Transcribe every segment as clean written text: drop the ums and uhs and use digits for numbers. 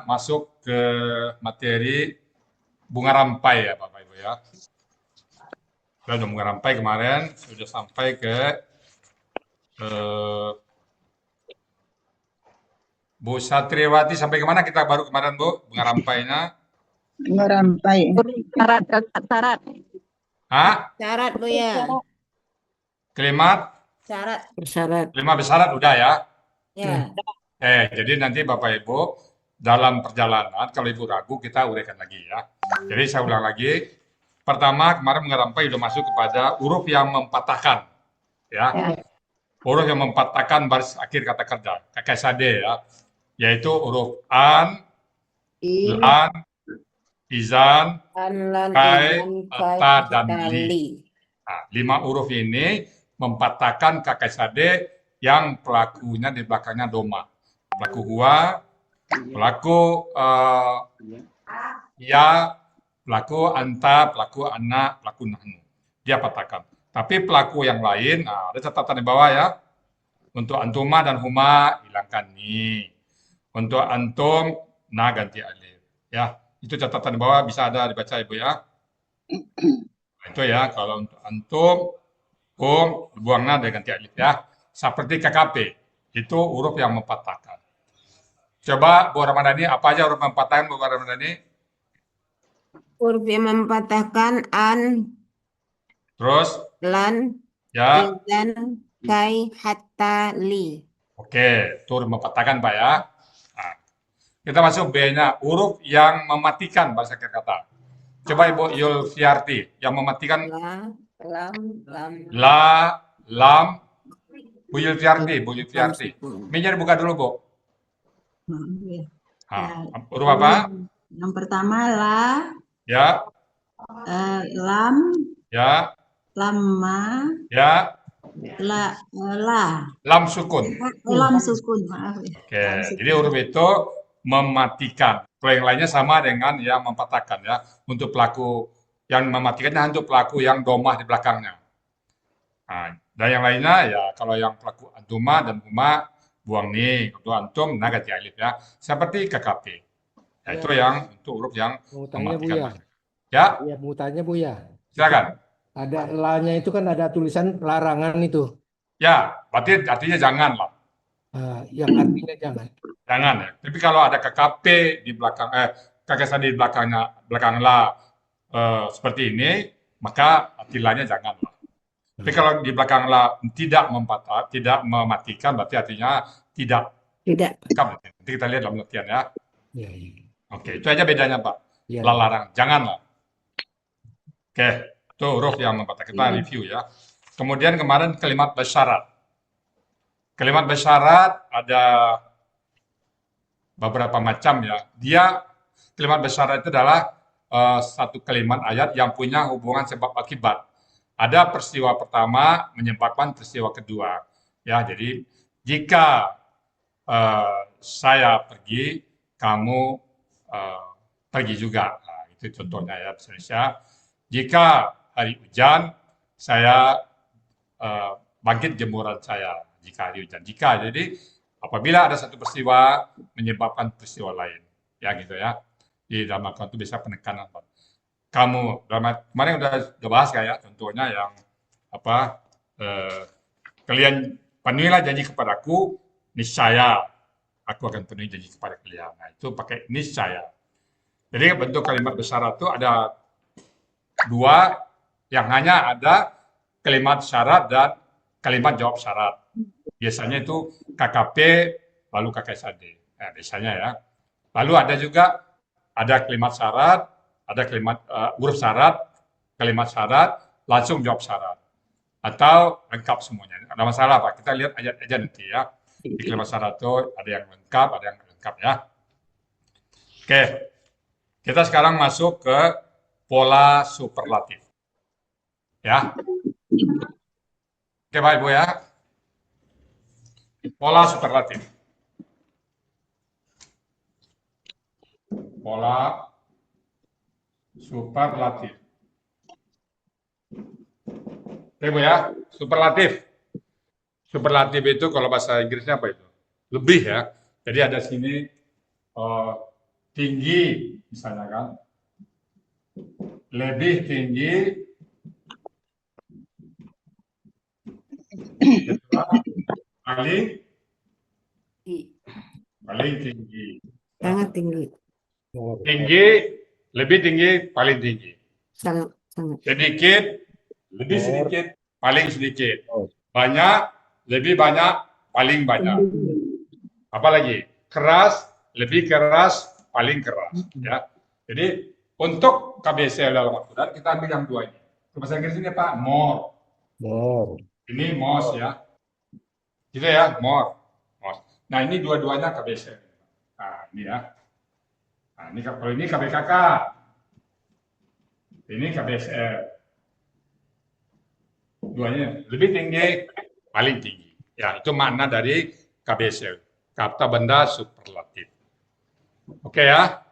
masuk ke materi bunga rampai ya Bapak Ibu ya. Sudah bunga rampai kemarin, sudah sampai ke eh, Bu Satriwati sampai kemana kita baru kemarin Bu? Bunga rampainya. Bunga rampai. Syarat. Hah? Syarat Bu ya. Kalimat? Syarat. Kalimat bersyarat udah ya? Ya. Jadi nanti Bapak Ibu dalam perjalanan kalau Ibu ragu kita uraikan lagi ya. Jadi saya ulang lagi. Pertama kemarin bunga rampai sudah masuk kepada huruf yang mempatahkan ya. Huruf yang mempatahkan baris akhir kata kerja, KKSAD ya. Yaitu huruf an, lan, izan, kai, ta, dan li. Nah, 5 huruf ini mempatahkan KKSAD yang pelakunya di belakangnya doma. Pelaku huwa, pelaku ya, pelaku anta, pelaku anak, pelaku nahnu. Dia patahkan. Tapi pelaku yang lain, ada catatan di bawah ya. Untuk antuma dan huma, hilangkan ni. Untuk antum, na ganti alif. Ya, itu catatan di bawah bisa ada dibaca Ibu ya. Nah, itu ya, kalau untuk antum, hum, buang na dan ganti alif ya. Seperti KKP, itu huruf yang mempatahkan. Coba Bu Ramadhani, apa aja huruf mempatahkan Bu Ramadhani? Huruf yang mempatahkan an, Terus, lan, ya, izan, kai, hatta, li. oke, itu huruf mempatahkan Pak ya. Nah, kita masuk B-nya, huruf yang mematikan bahasa kata. Coba Ibu Yulfiarti, yang mematikan La, lam. la, lam, Bu Yulfiarti. Ini buka dulu Bu. Huruf apa? Yang pertama la, Ya, lam, ya, lama, ya, la, lam sukun. lam sukun, maaf ya. Oke, jadi huruf itu mematikan. Kalau yang lainnya sama dengan yang mempatahkan ya. Untuk pelaku yang mematikannya untuk pelaku yang domah di belakangnya. Nah, dan yang lainnya ya kalau yang pelaku antuma dan huma buang nih, untuk antum nah ganti alif ya. Seperti KKP. Ya, itu yang untuk huruf yang Mau tanya Bu mematikan. ya? Ya, Ya, mau tanya Bu ya. silakan. Ada la-nya itu kan ada tulisan larangan itu. Ya, berarti artinya jangan lah. Yang artinya jangan. Jangan ya. Tapi kalau ada KKP di belakang KKSAD di belakang la seperti ini, maka artinya jangan lah. Tapi kalau di belakang la tidak mematikan, berarti artinya tidak. Lengkap. Nanti kita lihat dalam latihan ya. Ya. Oke, itu aja bedanya Pak. Ya. Larang, jangan lah. Oke, itu huruf yang mempatahkan. Kita review ya. Kemudian kemarin kalimat bersyarat. Kalimat bersyarat ada beberapa macam ya. Kalimat bersyarat itu adalah satu kalimat ayat yang punya hubungan sebab akibat. Ada peristiwa pertama menyebabkan peristiwa kedua. Ya, jadi jika saya pergi, kamu pergi juga. Nah, itu contohnya ya bahasa Indonesia. Jika hari hujan, saya bangkit jemuran saya. Jika hari hujan. Jadi apabila ada satu peristiwa menyebabkan peristiwa lain. Ya gitu ya. Di dalam Al-Quran itu bisa penekanan. Kamu, kemarin udah bahas kayak contohnya yang apa, kalian penuhilah janji kepadaku, niscaya aku akan penuhi janji kepada kalian. Nah, itu pakai niscaya. Jadi bentuk kalimat bersyarat itu ada 2, yang hanya ada kalimat syarat dan kalimat jawab syarat. Biasanya itu KKP, lalu KKSAD. Nah, biasanya ya. Lalu ada juga ada kalimat syarat, ada kalimat huruf syarat, kalimat syarat, langsung jawab syarat. Atau lengkap semuanya. Ada masalah Pak, kita lihat ayat aja nanti ya. Di kalimat syarat itu ada yang lengkap, ada yang lengkap ya. Oke, kita sekarang masuk ke pola superlatif. Ya. Oke Pak Ibu ya. Pola superlatif. Pola superlatif. Oke Bu ya, superlatif. Superlatif itu kalau bahasa Inggrisnya apa itu? Lebih ya. Jadi ada sini tinggi, misalnya kan. Lebih tinggi. Kedua, paling tinggi. Sangat tinggi. Tinggi, lebih tinggi, paling tinggi. Sangat, sangat. Sedikit, lebih sedikit, paling sedikit. Banyak, lebih banyak, paling banyak. Apalagi keras, lebih keras, paling keras. Ya. Jadi untuk KBSL dalam Al-Quran kita ambil yang dua ini. Bahasa Inggris ini Pak, more. More. Ini most ya. Gitu ya, more. Most. Nah ini dua-duanya KBSL. Nah ini ya. Nah ini kalau ini KBKK. Ini KBSL. Duanya lebih tinggi, paling tinggi. Ya, itu makna dari KBSL. Kata benda superlatif. Oke ya.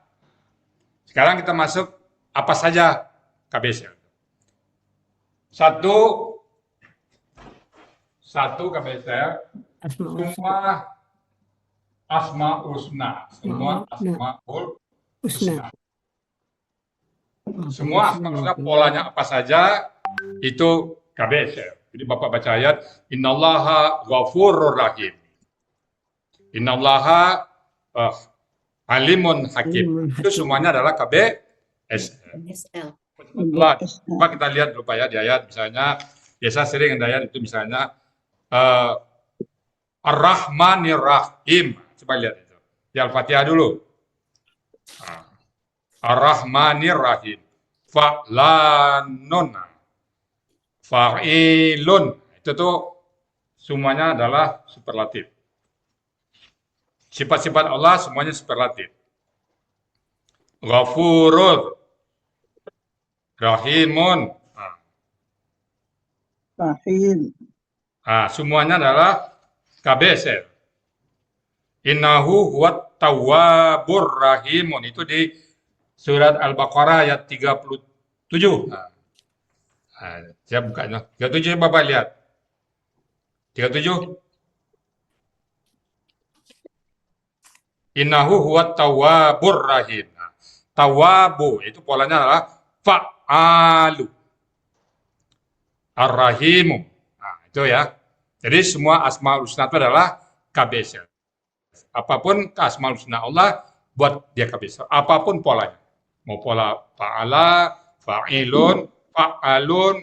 Sekarang kita masuk apa saja KBSL. Satu KBSL, semua asmaul husna. Semua asmaul husna. Semua asmaul husna polanya apa saja itu KBSL. Jadi Bapak baca ayat, Innallaha ghafurur rahim. Innallaha alimun hakim. Itu semuanya adalah KBSL. Coba kita lihat dulu Pak ya di ayat misalnya, biasa sering ada ayat itu misalnya Ar-Rahmanir Rahim. Coba lihat itu. Di Al-Fatihah dulu. Ar-Rahmanir Rahim. Fa'lanun. Fa'ilun. Itu tuh semuanya adalah superlatif. Sifat-sifat Allah semuanya superlatif. Ghafurur. Rahimun. Rahim. Semuanya adalah KBSL. Innahu huwat tawwabur rahimun. Itu di surat Al-Baqarah ayat 37. Saya bukanya. 37 Bapak lihat. 37. Innahu huwat tawwabur rahim. Tawwabu itu polanya adalah fa'alu. Ar-Rahimu. Itu ya. Jadi semua asmaul husna itu adalah KBSL. Apapun asmaul husna Allah buat dia KBSL. Apapun polanya. Mau pola fa'ala, fa'ilun, fa'alun.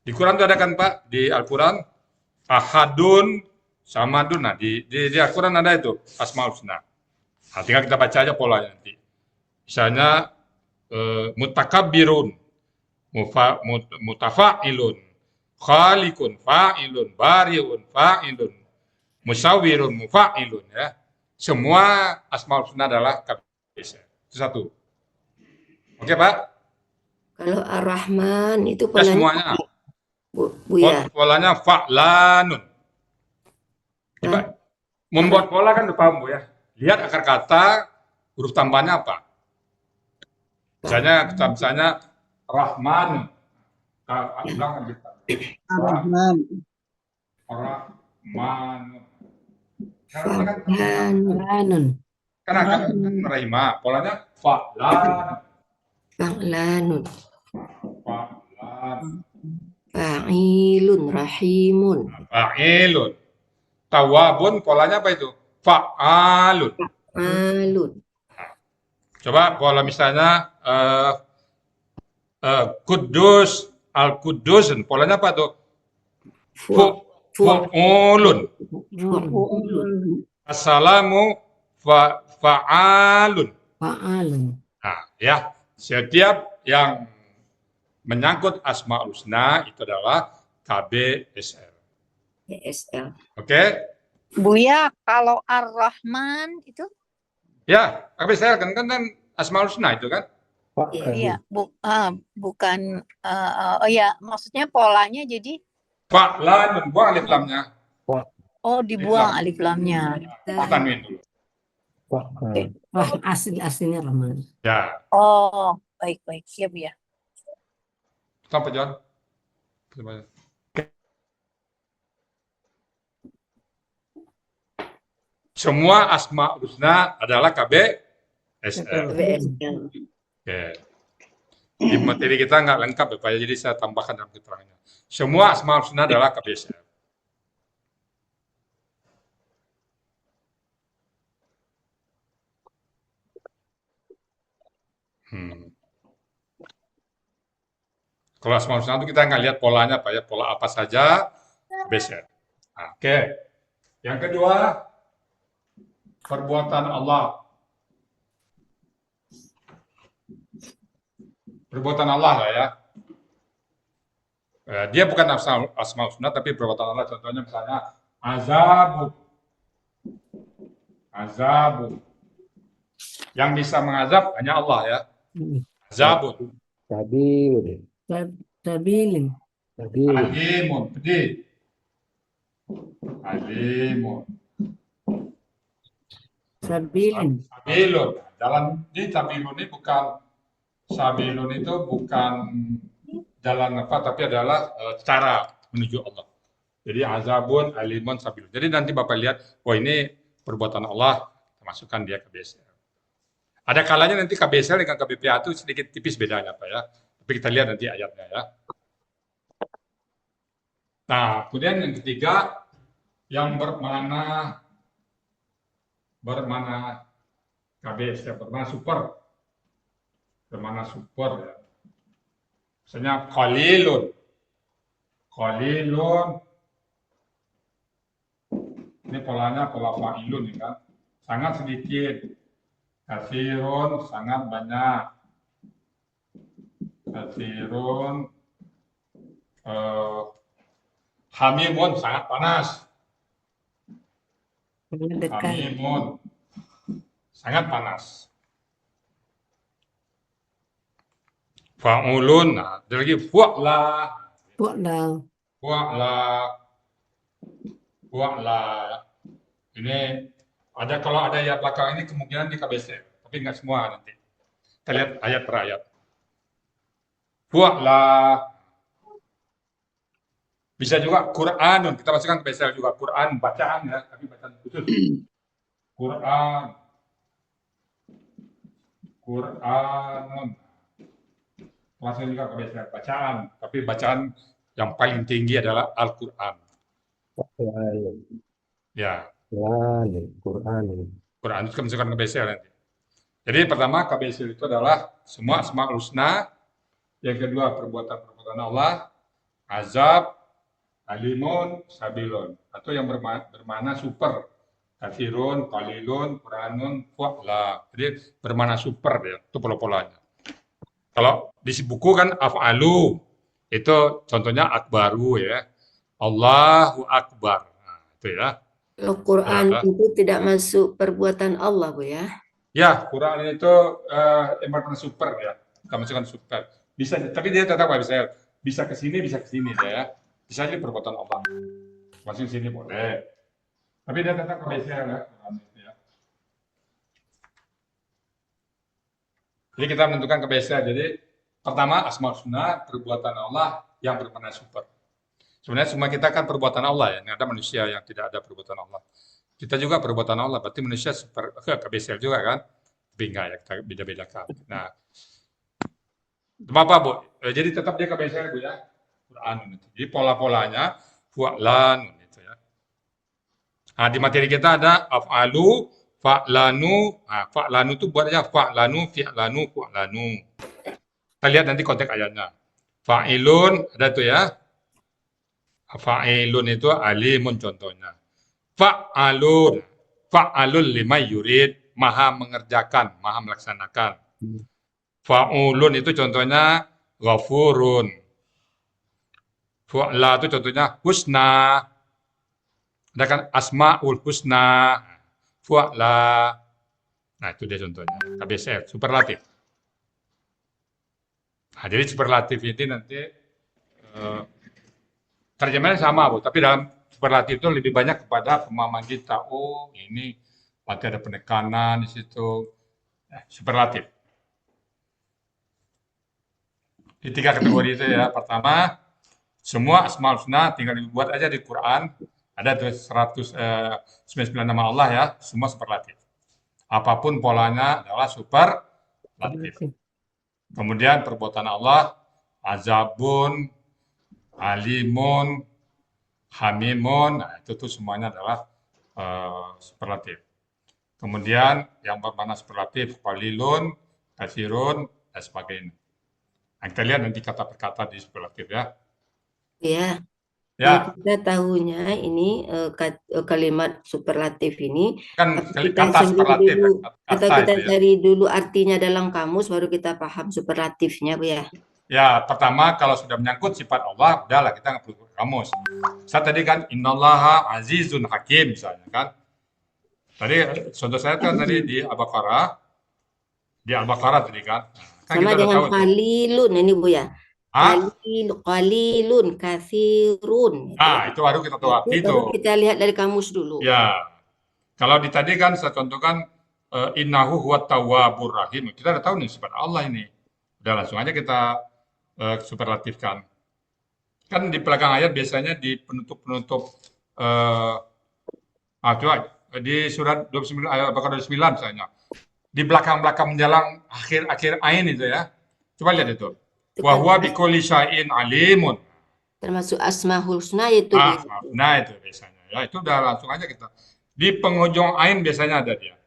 Di Quran itu ada kan Pak? Di Al-Quran ahadun, samadun. Nah, di Al-Quran ada itu asmaul husna. Nah, tinggal kita baca aja polanya nanti. Misalnya mutakabbirun, mutafa'ilun, khaliqun, fa'ilun, bari'un, fa'ilun, musawwirun, mufa'ilun ya. Semua asmaul husna adalah KBSL. Itu satu. Oke, Pak? Kalau Ar-Rahman itu Ya, polanya semuanya. Bu ya. Polanya fa'lanun. Coba membuat pola kan udah paham Bu ya. Lihat akar kata, huruf tambahnya apa? Misalnya Rahman. Ar-Rahman. Rahman. Fa'lanun. Kan akan menerima. Polanya fa'lan. Fa'lanun. Fa'lan. Fa'ilun. Rahimun. Fa'ilun. Tawabun polanya apa itu? Fa'alun. Alun. Coba pola misalnya Kudus, Al-Kudus, polanya apa tuh? Fu'ulun. Assalamu fa'alun. Fa'alun. Nah, ya, setiap yang menyangkut asmaul husna itu adalah KBSL. ESL. Oke? Buya, kalau Ar-Rahman itu, Ya, KBSL kan asmaul husna itu kan? iya, bukan, oh ya, maksudnya polanya jadi, Fa'lan, buang alif lamnya. oh dibuang alif lamnya. Tanwin dulu. Wah, aslinya Rahman. Ya, Oh, baik-baik, siap ya. sampai John. Semua asmaul husna adalah KBSL. SL. WSL. Oke. Di materi kita nggak lengkap ya Pak ya, jadi saya tambahkan dalam keterangannya. Semua Asmaul Husna adalah KBSL. Kalau Asmaul Husna itu kita nggak lihat polanya Pak ya, pola apa saja KBSL. Nah, oke. Yang kedua, perbuatan Allah. Perbuatan Allah lah ya. Dia bukan Asmaul Husna tapi perbuatan Allah. Contohnya misalnya azabun. Azabun. Yang bisa mengazab hanya Allah ya. Azabun. Sabil. Sabilin. Sabil. Alimun. Pedih. Alimun. Sabilin. Sabilun. Jalan di Sabilun ini bukan Sabilun itu bukan jalan apa tapi adalah cara menuju Allah. Jadi azabun, alimun, sabilun. Jadi nanti Bapak lihat, oh ini perbuatan Allah, masukkan dia ke KBSL. Ada kalanya nanti KBSL dengan KBPA itu sedikit tipis bedanya Pak ya. Tapi kita lihat nanti ayatnya ya. Nah, kemudian yang ketiga yang bermana KBSL, bermana super. Bermana super ya. Misalnya qalilun. Qalilun. Ini polanya pola fa'ilun ya kan. Sangat sedikit. Katsirun sangat banyak. Katsirun hamimun sangat panas. Mendekat. Hamimun sangat panas. Fa'ulun, nah, ada lagi fu'la. Buatlah. Fu'la. Ini ada kalau ada ayat belakang ini kemungkinan di KBSL, tapi nggak semua nanti. Kita lihat ayat per ayat. Fu'la. Bisa juga Qur'anun, kita masukkan KBSL juga Qur'an bacaan ya, tapi bacaan khusus. Qur'anun. Masuk juga KBSL bacaan, tapi bacaan yang paling tinggi adalah Al-Qur'an. Ya. Quran. Quran itu masukkan KBSL nanti. Jadi pertama KBSL itu adalah semua Asmaul Husna. Yang kedua perbuatan Allah, azab, alimun, sabilun. Atau yang bermana super. Katsirun, qalilun, Qur'anun, fu'la. Jadi bermana super ya, itu pola-polanya. Kalau di buku kan af'alu, itu contohnya akbaru ya. Allahu Akbar. Nah, itu ya. Kalau Quran itu tidak masuk perbuatan Allah, Bu ya. Ya, Quran itu emang super ya. Kita masukkan super. Bisa, tapi dia tetap nggak bisa ke sini ya. Bisa jadi perbuatan Allah. Masuk sini boleh. Tapi dia tetap KBSL ya. Quran itu ya. Jadi kita menentukan KBSL. Jadi pertama Asmaul Husna, perbuatan Allah yang bermakna super. Sebenarnya semua kita kan perbuatan Allah ya. Nggak ada manusia yang tidak ada perbuatan Allah. Kita juga perbuatan Allah. Berarti manusia super KBSL juga kan? Tapi enggak ya, kita beda-bedakan. Nah, apa Bu? Jadi tetap dia KBSL Bu ya. Quran. Jadi pola-polanya fu'lan gitu ya. Nah, di materi kita ada af'alu, fa'lanu. Nah, fa'lanu itu buatnya fa'lanu, fi'lanu, fu'lanu. Kita lihat nanti konteks ayatnya. Fa'ilun ada tuh ya. Fa'ilun itu alimun contohnya. Fa'alul lima yurid, maha mengerjakan, maha melaksanakan. Fa'ulun itu contohnya ghafurun. Fu'la itu contohnya husna. Ada kan asma'ul husna. Fu'la. Nah, itu dia contohnya. KBSL, superlatif. Nah, jadi superlatif ini nanti terjemahannya sama, Bu. Tapi dalam superlatif itu lebih banyak kepada pemahaman kita. Oh, ini berarti ada penekanan di situ. Superlatif. Di 3 kategori itu ya. Pertama, semua Asmaul Husna tinggal dibuat aja di Quran. Ada 199 nama Allah ya, semua superlatif. apapun polanya adalah superlatif. Kemudian perbuatan Allah, azabun, alimun, hamimun, nah itu tuh semuanya adalah superlatif. Kemudian yang bermakna superlatif, qalilun, katsirun, dan sebagainya. Nah, kita lihat nanti kata per kata di superlatif ya. Ya, Ya, kita tahunya ini kalimat superlatif ini kan kita kata cari superlatif, dulu atau kata kita itu ya. cari dulu artinya dalam kamus baru kita paham superlatifnya, Bu ya. Ya, pertama kalau sudah menyangkut sifat Allah, udahlah kita nggak perlu ke kamus. Saya tadi kan innallaha azizun hakim misalnya kan. Tadi contoh saya kan tadi di Al-Baqarah tadi kan. Nah, kan Sama kita udah dengan tahu tuh. qalilun ini, Bu ya. Ah, Qalilun, katsirun. itu baru kita tahu arti Itu itu. baru kita lihat dari kamus dulu. Ya, kalau di tadi kan saya contohkan innahu huwat tawwabur rahim. Kita udah tahu nih sifat Allah ini. Udah langsung aja kita superlatifkan. Kan di belakang ayat biasanya di penutup-penutup coba di surat 29 ayat Al-Baqarah 29 misalnya. Di belakang-belakang menjelang akhir-akhir ain itu ya. Coba lihat itu. Itu Wa kan huwa bikulli syai'in alimun. termasuk Asmaul Husna itu, Bu. Nah itu biasanya ya. Itu udah langsung aja kita. Di penghujung ain biasanya ada dia.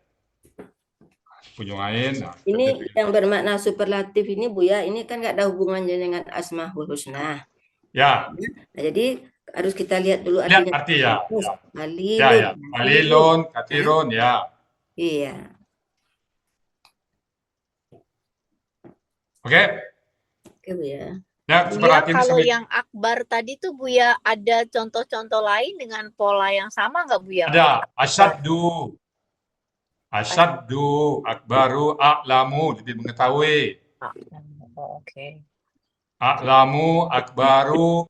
Penghujung ain. Nah, Ini yang bermakna superlatif ini, Bu ya, ini kan nggak ada hubungannya dengan Asmaul Husna. ya, Nah, jadi harus kita lihat dulu lihat artinya. arti ya. Qalilun. Qalilun, katsirun ya. Iya. Oke. Oke, Bu ya. Ya, Buya, superlatif kalau sampai yang akbar tadi tuh Buya ada contoh-contoh lain dengan pola yang sama nggak Buya? ada asyaddu, akbaru, a'lamu, lebih mengetahui. Oh, oke. A'lamu, akbaru,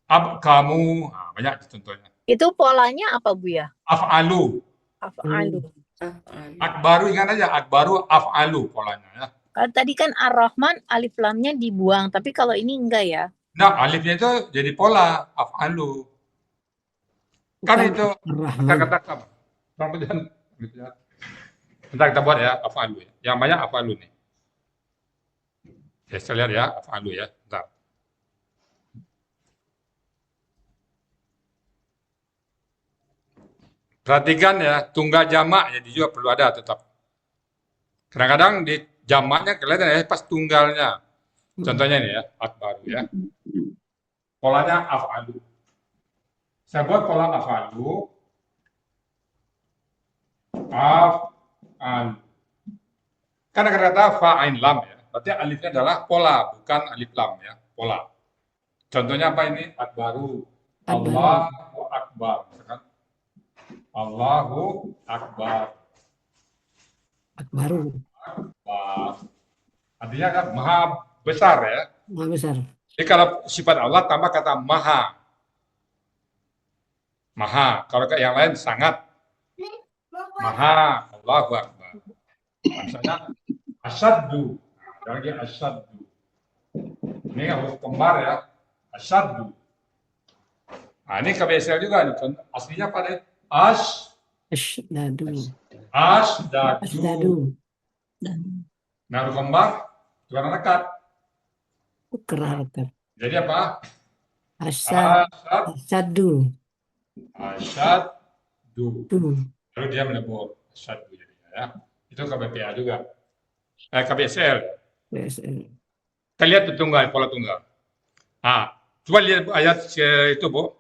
abkamu, nah, banyak contohnya. Itu polanya apa Buya? Af'alu, Af'alu. akbaru ingat aja, akbaru, af'alu polanya ya. Kalau tadi kan Ar-Rahman alif lamnya dibuang, tapi kalau ini enggak ya. Nah, alifnya itu jadi pola, af'alu. Kan Bukan itu Ar-Rahman. kata-kata Ramadan. Bentar kita buat ya, af'alu ya. Yang banyak af'alu nih. Ya, saya lihat ya, af'alu ya. Bentar. Perhatikan ya, tunggal jamak jadi juga perlu ada tetap. Kadang-kadang di jamaknya kelihatan ya pas tunggalnya. Contohnya ini ya, akbaru ya. Polanya af'alu. Saya buat pola af'alu. Af'alu. Kan ada kata fa'ain lam ya. Berarti alifnya adalah pola, bukan alif lam ya. Pola. Contohnya apa ini? Akbaru. Allahu akbar. Kan? Allahu akbar. Akbaru. Akbar. Artinya kan maha besar ya. Maha besar. Jadi kalau sifat Allah tambah kata maha. Maha. Kalau yang lain sangat. Maha. Allahu akbar. Misalnya asyaddu. Ada lagi asyaddu. Ini huruf kembar ya. Asyaddu. Nah ini KBSL juga nih. Aslinya apa deh? Ashdadu. Asdadu. Ashdadu. Nah huruf kembar juga dekat. Kerahkan. Jadi apa? Asad. Asyad. Asyadu. Asyaddu. Du. Lalu dia melebur asyaddu jadinya ya. Itu KBPA juga. KBSL. PSN. Kita lihat tuh tunggal, pola tunggal. Nah, coba lihat ayat itu, Bu.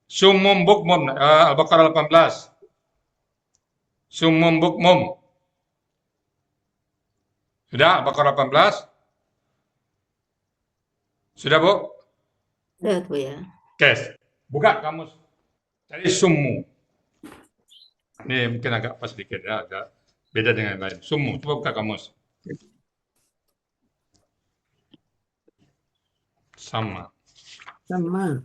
Summum bukmum, Al-Baqarah 18. Summum bukmum. Sudah, Al-Baqarah 18? Sudah, Bu? Sudah, Bu ya. Oke, buka kamus. Cari summu. Ini mungkin agak pas sedikit ya, agak beda dengan yang lain. Summu, coba buka kamus. Sama. Sama.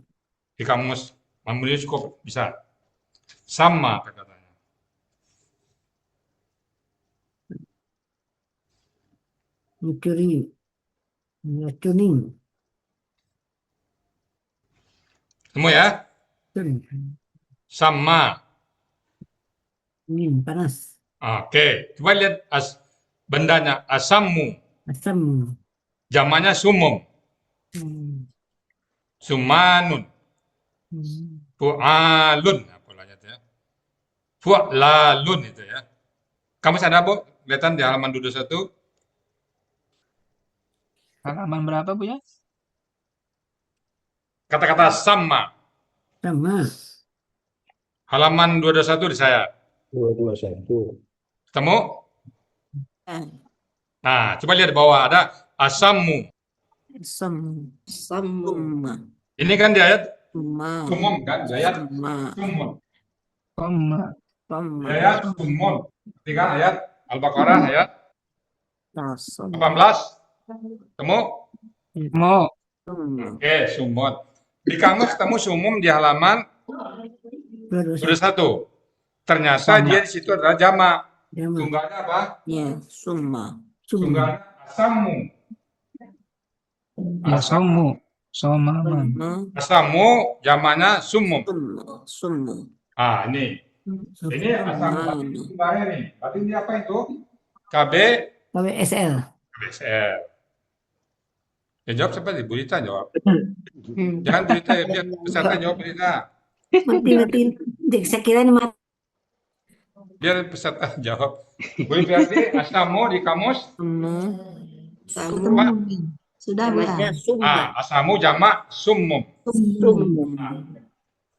Di kamus Mahmud cukup bisa. Sama katanya. Mencuri. Mencuri. Semua ya? Sama. Dingin, panas. Oke, coba lihat bendanya asammu, Asam. jamannya sumum, Hmm. sumanun, Hmm. fu'alun, nah, polanya itu ya. Fu'lalun itu ya. Kamu sadar, Bu? Kelihatan di halaman 21. Halaman berapa Bu ya? Kata-kata sama. Sama. Halaman 221 di saya. 221. Ketemu? Ah, Nah, coba lihat di bawah ada asammu. Asam. Sammu. Summa. Ini kan di ayat Summa. sumum kan? Di ayat Summa. sumun. Koma. Summa. Di ayat sumun. Berarti kan ayat Al-Baqarah ayat Tasum. 18. Ketemu? Mo. Summa. Oke, sumun. Di kamus ketemu sumum di halaman 21. Ternyata Sama. dia di situ adalah jamak. Jamak. Tunggalnya apa? Ya, summa. Tunggalnya asammu. Ya somu. Somaman. Summa. Asammu jamaknya sumum. Summa. Summa. Ah, ini. Ini asammu. Summa. Tunggalnya nih. Berarti ini apa itu? KB KWSL. KBSL. Ya jawab siapa? Bu Rita jawab. Hmm. Jangan Bu Rita, biar peserta jawab Bu Rita. Mati. Saya kira ini mati. Biar peserta jawab. Bu Rita, asammu di kamus. Summa. Sammu. Pak. Sudah, Bu Jamaknya ya? summa. Asammu jamak sumum. Summa.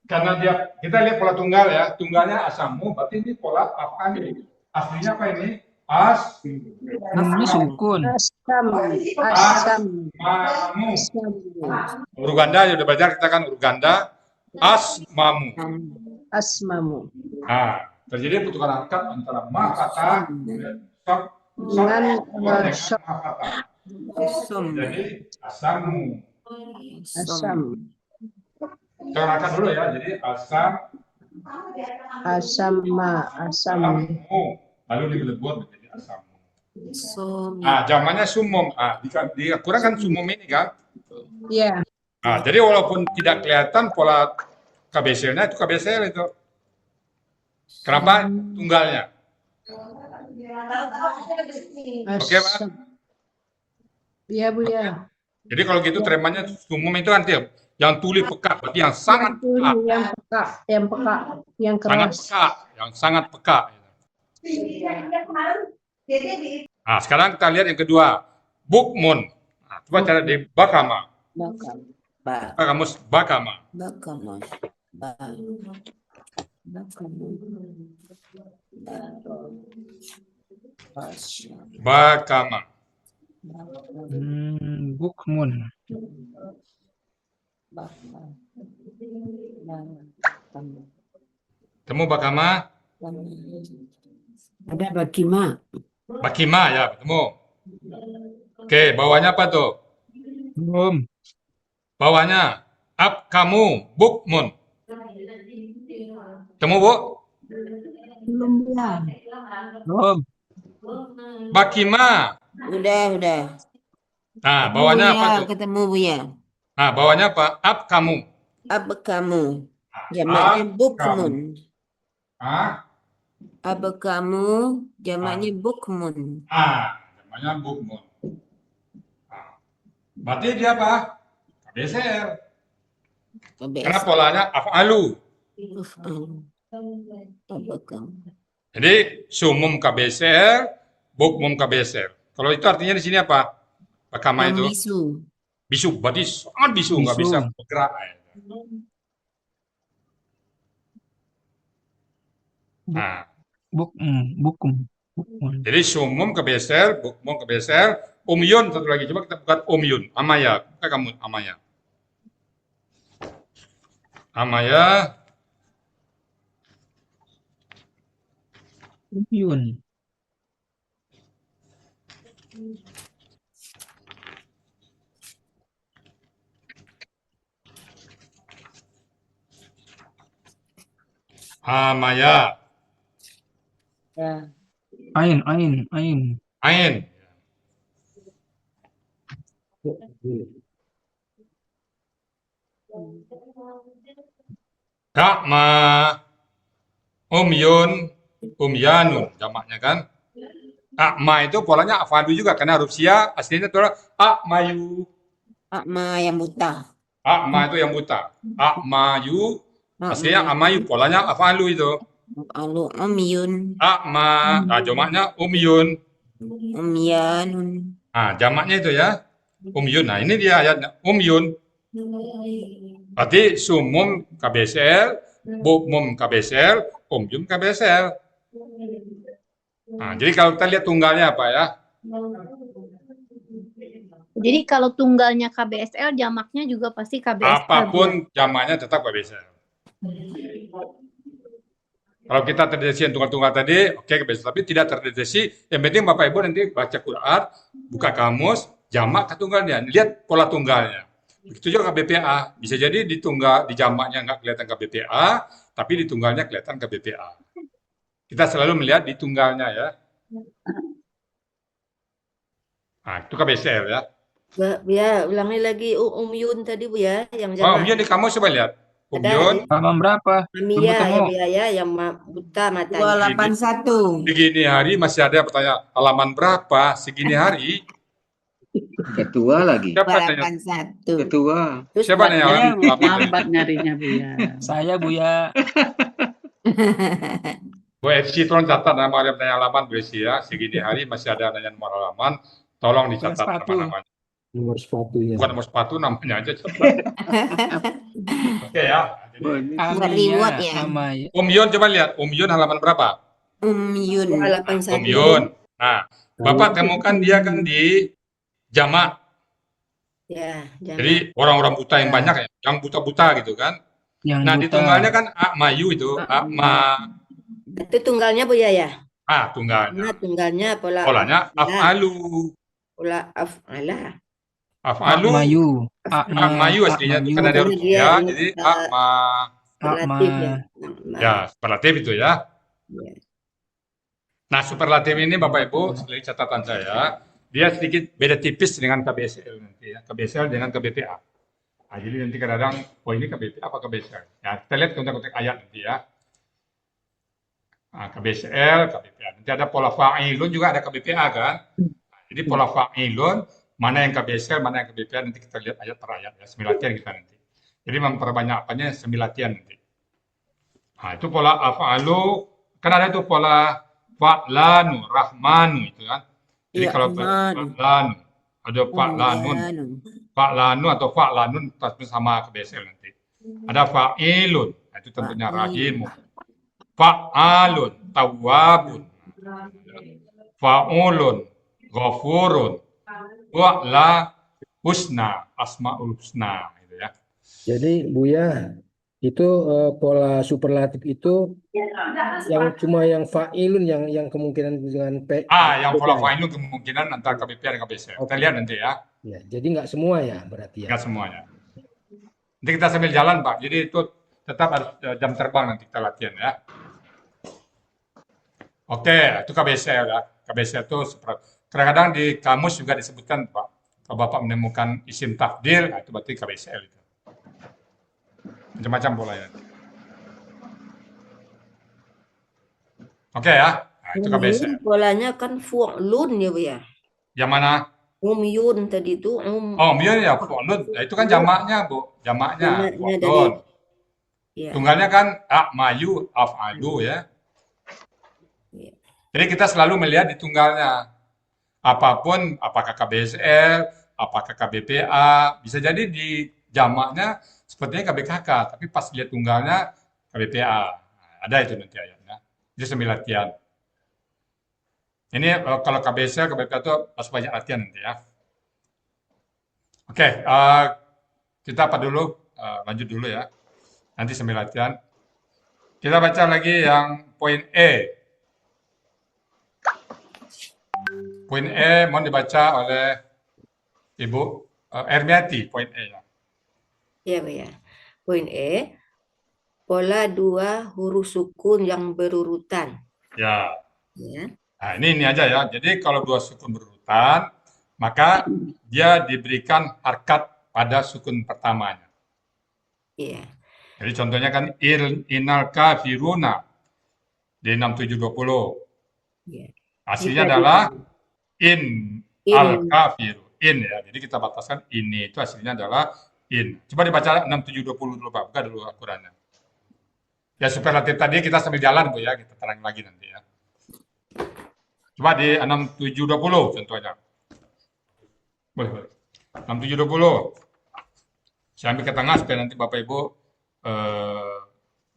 Karena kita lihat pola tunggal ya. Tunggalnya asammu, berarti ini pola apa nih? Aslinya apa ini? Ini sukun. Asmamu. Huruf ganda sudah belajar kita kan huruf ganda. Asmamu. Asmamu. Nah, terjadi putukan angkat antara ma kata Dengan ma sop. kata. Sum. Jadi asammu. Asam. Kita angkat dulu ya. Jadi Asama. asammu. Lalu dilebur menjadi asammu. Sum. Nah, zamannya sumum. Di Al-Quran kan sumum ini kan. Ya. Nah, jadi walaupun tidak kelihatan pola KBSL-nya itu KBSL itu. Kenapa? Tunggalnya. Oke, Pak? Iya, Bu ya. Jadi kalau gitu teremanya sumum itu nanti yang tuli peka, berarti yang sangat peka, Yang peka, yang sangat keras. peka, yang sangat peka. Nah, sekarang kita lihat yang kedua, bukmun. Nah, coba cara di bakama. Bakam. Kamus bakama. Bakam. Bakama. Bukmun. Temu bakama? Ada bakima. Bakima ya, ketemu. Oke, bawahnya apa tuh? Belum. Bawahnya ab kamu bukmun. Temu, Bu? Belum, Bu ya? Belum. Bakima. Udah. Nah, bawahnya apa tuh? Ketemu Bu ya. Nah, bawahnya apa? Ab kamu. Ab kamu. Jamaknya bukmun. Ah, Ab kamu jamaknya bukmun. namanya bukmun. Nah, berarti dia apa? KBSL. Karena polanya af'alu. Jadi sumum KBSL, bukmum KBSL. Kalau itu artinya di sini apa? Bakama itu bisu, berarti sangat bisu, nggak Bisu. bisa bergerak. Nah, Bukmun. jadi sumum KBSL, bukmum KBSL, umyun satu lagi. Coba kita buka umyun, amaya. Buka kamu amaya. Amaya, Yun. amaya, Ya. Ain. ain. Ka'ma, umyun, umyanun jamaknya kan. A'ma itu polanya af'alu juga karena huruf sya aslinya itu adalah a'mayu. Akma yang buta. A'ma itu yang buta. A'mayu aslinya Akma amayu polanya af'alu itu. alu umyun. A'ma, nah jamaknya umyun. Umyanun. Nah, jamaknya itu ya. Umyun. Nah, ini dia ayatnya. Umyun. Berarti sumum KBSL, bukmum KBSL, umyun KBSL. Nah, jadi kalau kita lihat tunggalnya apa ya? Jadi kalau tunggalnya KBSL, jamaknya juga pasti KBSL. Apapun jamaknya tetap KBSL. Kalau kita terdeteksi yang tunggal-tunggal tadi, oke KBSL. Tapi tidak terdeteksi, yang penting Bapak Ibu nanti baca Quran, buka kamus, jamak ke tunggalnya. Lihat pola tunggalnya. Begitu juga KBPA. Bisa jadi di tunggal, di jamaknya nggak kelihatan KBPA, tapi di tunggalnya kelihatan KBPA. Kita selalu melihat di tunggalnya ya. Nah, itu KBSL ya. Ya, ulangi lagi umyun tadi Bu ya, yang Oh, jamak. umyun di kamus coba lihat. Umyun, Halaman berapa? Belum Mia ketemu. ya Bu ya, yang buta matanya. 281. segini hari masih ada pertanyaan halaman berapa segini hari? Ketua lagi. Siapa tanya? 281. Ketua. Terus Siapa nanya buatnya halaman? Lambat nyarinya Bu ya. Saya Buya. Bu FC tolong catat nama yang tanya halaman Bu FC ya. Segini hari masih ada nanya nomor halaman. Tolong dicatat Sepatu. nama-namanya. Nomor sepatunya. Bukan nomor sepatu, namanya aja catat. Oke ya. Jadi, Reward ya. Amaya. Umyun coba lihat. Umyun halaman berapa? Umyun. 81. Umyun. Nah, Bapak temukan dia kan di jamak. Ya, jamak. Jadi orang-orang buta yang banyak ya. Yang buta-buta gitu kan. Yang Nah, di buta. tunggalnya kan A'mayu itu. A'ma. Itu tunggalnya Bu ya. Tunggalnya. Nah, tunggalnya pola Polanya af'ala. af'alu. Pola af'ala. Af'alu. Akmayu. Akmayu aslinya itu kan ada huruf Dia ya, ini, jadi akma. Superlatif Akma. ya. Ya, superlatif itu ya. Ya. Nah, superlatif ini Bapak Ibu, sebagai catatan saya, dia sedikit beda tipis dengan KBSL nanti ya. KBSL dengan KBPA. Nah, jadi nanti kadang-kadang, oh ini KBPA apa KBSL? Ya, kita lihat konteks-konteks ayat nanti ya. Nah, KBSL, KBPA. Nanti ada pola fa'ilun juga ada KBPA kan. Nah, jadi pola fa'ilun, mana yang KBSL, mana yang KBPA, nanti kita lihat ayat per ayat ya. Semilatian kita nanti. Jadi memperbanyak apanya semilatian nanti. Nah, itu pola af'alu, kan ada tuh pola fa'lanu, rahmanu itu kan. Jadi Ya, kalau Rahman. fa'lanu, ada fa'lanun, Umyanun. fa'lanu atau fa'lanun sama KBSL nanti. Ada fa'ilun, nah, itu tentunya rahimu. Fa'alun, tawwabun. Fa'ulun, ghafurun. Wa'la husna, asma'ul husna gitu ya. Jadi Buya, itu pola superlatif itu yang cuma yang fa'ilun yang kemungkinan dengan P. Yang pola fa'ilun kemungkinan antara KBPA dan KBSL. Kita lihat nanti ya, Ya, jadi nggak semua ya berarti ya. nggak semuanya. Nanti kita sambil jalan Pak, jadi itu tetap harus jam terbang nanti kita latihan ya. Oke, itu KBSL ya. KBSL itu kadang-kadang di kamus juga disebutkan Pak. Kalau Bapak menemukan isim tafdil, nah itu berarti KBSL itu. Macam-macam polanya. Oke ya, nah, itu KBSL. Umyun polanya kan fu'lun ya Bu ya. Yang mana? Umyun tadi itu Oh, umyun ya, fu'lun. Nah, itu kan jamaknya Bu, jamaknya. Jamaknya Fu'lun. ya. Tunggalnya kan a'mayu, af'alu ya. Ya. Jadi kita selalu melihat di tunggalnya. Apapun, apakah KBSL, apakah KBPA, bisa jadi di jamaknya sepertinya KBKK, tapi pas lihat tunggalnya KBPA. Nah, ada itu nanti ayatnya. Itu sambil latihan. Ini kalau KBSL, KBPA itu harus banyak latihan nanti ya. Oke, kita apa dulu? Lanjut dulu ya. Nanti sambil latihan. Kita baca lagi yang poin E. Poin E mohon dibaca oleh Ibu Ermiati, poin E ya. Ya Bu ya. Poin E, pola dua huruf sukun yang berurutan. Ya. Ya. Nah, ini aja ya. Jadi kalau dua sukun berurutan, maka dia diberikan harkat pada sukun pertamanya. Iya. Jadi contohnya kan innal kafiruna. di 6720. Ya. Hasilnya Jika adalah in In. al-kafiru. In ya. Jadi kita bataskan ini itu hasilnya adalah in. Coba dibaca 6720 dulu Pak. Buka dulu Al-Qur'annya. Ya superlatif tadi kita sambil jalan Bu ya, kita terang lagi nanti ya. Coba di 6720 contohnya. Boleh, boleh. 6720. Saya ambil ke tengah supaya nanti Bapak Ibu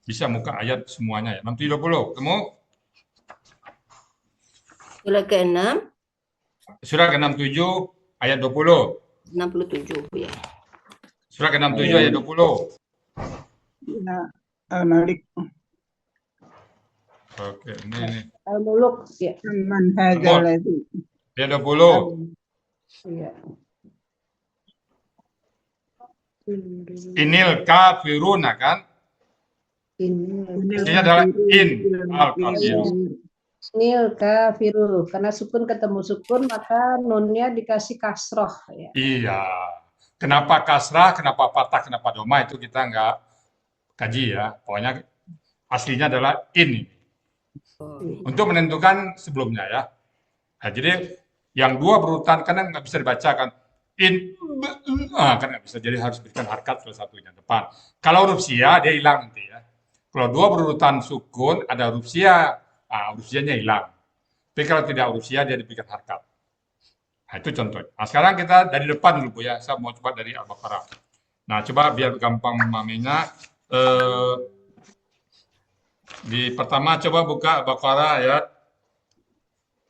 bisa muka ayat semuanya ya. 6720. Ketemu? Surah ke-6, Surah ke-67 ayat 20. 67 Bu ya. Surah ke-67 ayat 20. Ya, Al-Malik. Oke, ini. Al-Muluk ya. Man hadzal ladzi. Ayat 20. Iya. Inil kafiruna kan? Ini adalah in al-kafirun. Nil kafiru, karena sukun ketemu sukun maka nunnya dikasih kasroh ya. Iya. Kenapa kasrah, kenapa patah, kenapa doma itu kita nggak kaji ya. Pokoknya aslinya adalah in. Untuk menentukan sebelumnya ya. Nah, jadi yang dua berurutan kan nggak bisa dibacakan. In, kan nggak bisa. Jadi harus berikan harkat salah satunya depan. Kalau huruf sia dia hilang nanti ya. Kalau dua berurutan sukun ada huruf sia. Huruf sia-nya hilang. Tapi kalau tidak huruf sia dia diberikan harkat. Nah, itu contoh. Nah, sekarang kita dari depan dulu Bu ya. Saya mau coba dari Al-Baqarah. Nah, coba biar gampang memahaminya. Di pertama coba buka Al-Baqarah ayat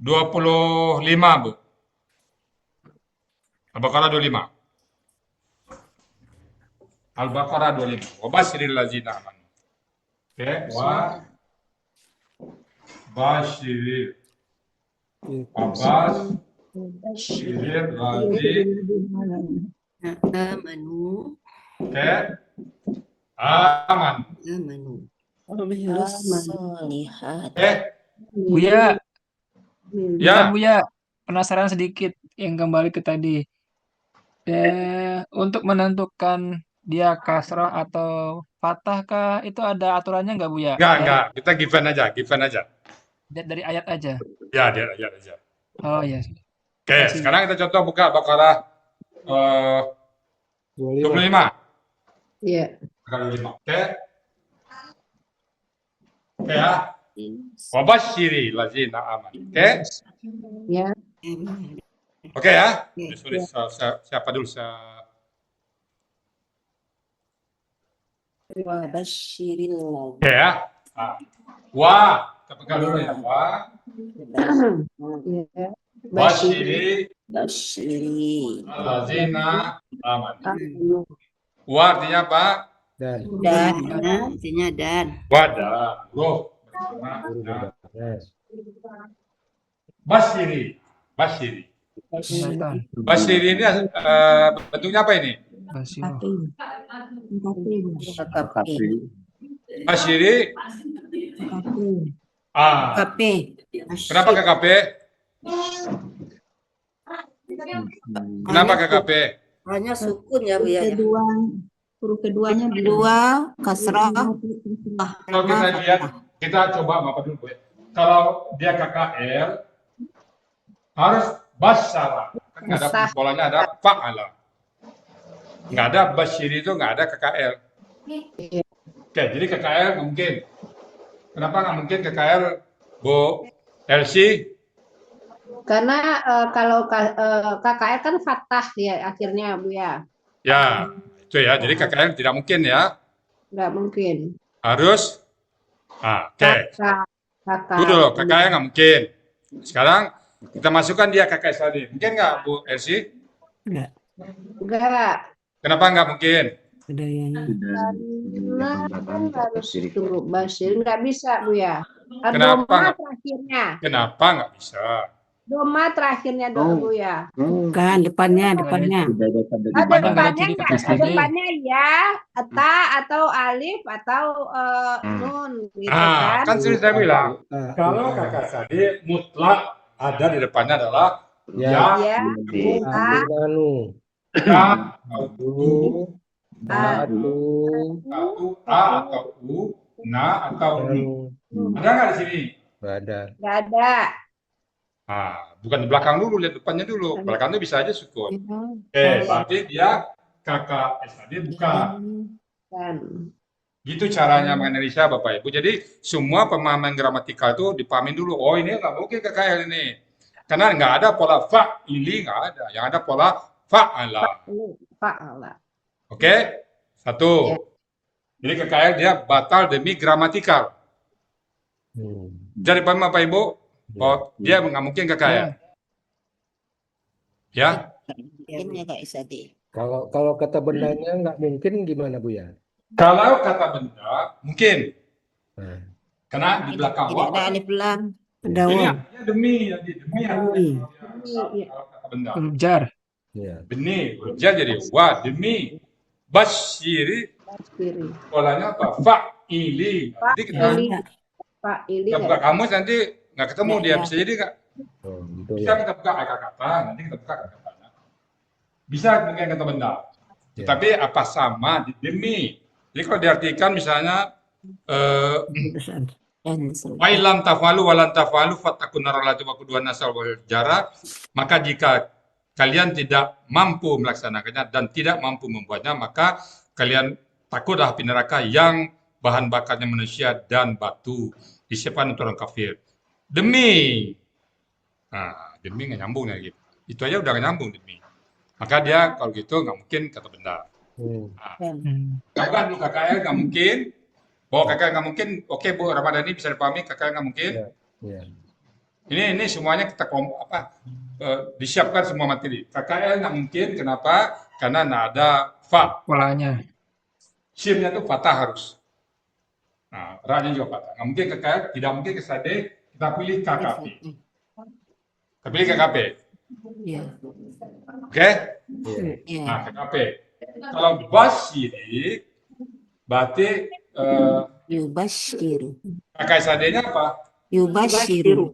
25 Bu. Al-Baqarah 25. Al-Baqarah 25. Wa basyiril ladzina amanu. Oke, wa basyiril. Basyiril ladzina. Amanu. Oke. Aman. Amanu. Solihat. Buya, Ya. Buya, penasaran sedikit yang kembali ke tadi. Untuk menentukan dia kasrah atau fathah kah, itu ada aturannya nggak Buya? Enggak. Kita given aja. Dari ayat aja. Ya, dia aja. Oh ya. Oke, sekarang kita contoh buka Baqarah 25. Iya. Baqarah 25. Oke. Oke ya. Wa basyiri ladzina amanu. Oke? Ya. Oke ya. Sorry, siapa dulu Wa basyiril Oke ya. Wa, kita pegang dulu ya. Wa Ya. basyiri basyiri ladzina amanu. Amanu. Wa artinya apa? Dan dan Artinya dan. Wadah. Huruf bersama. Nah. yes. Basyiri. Kelihatan. Basyiri ini bentuknya apa ini? Basyirah. Basyiri. KP. Kenapa KKP? Kenapa KKP? Hanya sukun ya Bu ya. Huruf keduanya Kedua kasrah. Kalau kita lihat, kita coba Bapak dulu Bu. Kalau dia KKL harus basyara. Kan nggak ada polanya, ada fa'ala. Nggak ada basyiri itu nggak ada KKL. Oke, jadi KKL nggak mungkin. Kenapa nggak mungkin KKL Bu Elsie? Karena kalau KKL kan fathah ya akhirnya Bu ya. Ya, itu ya. Jadi KKL tidak mungkin ya. Nggak mungkin. Harus. Oke. Kakak. Tunggu dulu, KKL nggak mungkin. Sekarang kita masukkan dia KKS tadi. Mungkin nggak Bu Elsie? Enggak. Kenapa nggak mungkin? Karena kan harus tunggu basyir nggak bisa Bu ya. Kenapa Doma nggak? terakhirnya. Kenapa nggak bisa? Doma terakhirnya dulu Bu ya. Bukan depannya. Ada Depannya nggak ada ciri depannya kata tadi. depannya ya, ta atau alif atau nun gitu kan. Kan sudah saya bilang. Ah, Kalau kakak tadi mutlak ada di depannya adalah Ya. Ya. Anu. ya, Atu. satu A atau U na atau ni. Ada nggak di sini? Nggak ada. Nggak ada. Bukan di belakang dulu, lihat depannya dulu. Belakang itu bisa aja sukun. Berarti dia kakak tadi bukan. Kan. Gitu caranya menganalisa Bapak Ibu. Jadi semua pemahaman gramatikal itu dipahami dulu. Oh ini nggak mungkin KKL ini. Karena nggak ada pola fa'ili, nggak ada. Yang ada pola fa'ala. Fa'ala. Oke? Satu. Jadi KKL dia batal demi gramatikal. Jadi paham Bapak Ibu? Oh, dia nggak mungkin KKL. Ya? Ini Kak Isadi. Kalau kata bendanya nggak mungkin gimana Bu ya? Kalau kata benda, mungkin. Nah, Karena di belakang Tidak ada alif lam. Ada ini waw. artinya demi artinya. Kalau kata benda. Huruf jar. ya. Demi, hujah jadi wa, demi. Basyiri, Kiri. polanya apa? Fa'ili. Jadi kita Fa'ili. buka kamus nanti nggak ketemu dia. Bisa jadi nggak? Gitu Bisa ya. kita buka kata-kata, nanti kita buka kata-katanya. Bisa mungkin kata benda. Ya. Tetapi apa sama demi. Jadi kalau diartikan misalnya Wailam tafalu walan tafalu fatakun naralatu wa kuduan nasal wal jara, maka jika kalian tidak mampu melaksanakannya dan tidak mampu membuatnya, maka kalian takutlah api neraka yang bahan bakarnya manusia dan batu, disiapkan untuk orang kafir. Demi. Nah, demi nggak nyambung ya gitu. Itu aja udah nggak nyambung demi. Maka dia kalau gitu nggak mungkin kata benda. Bukan lu KKL nggak mungkin. Oh KKL nggak mungkin. Oke Bu Ramadhani bisa dipahami KKL nggak mungkin. Ya. Ini semuanya kita disiapkan semua materi. KKL nggak mungkin. Kenapa? Karena nggak ada fa. Polanya. Shimnya itu patah harus. Nah, ra-nya juga patah. Nggak mungkin KKL, tidak mungkin kesade. Kita pilih KKP. Kita pilih KKP. Ya. Oke? Ya. Nah, KKP. Kalau basyiri, berarti Yubashiru. kakak sadenya apa? Yubashiru.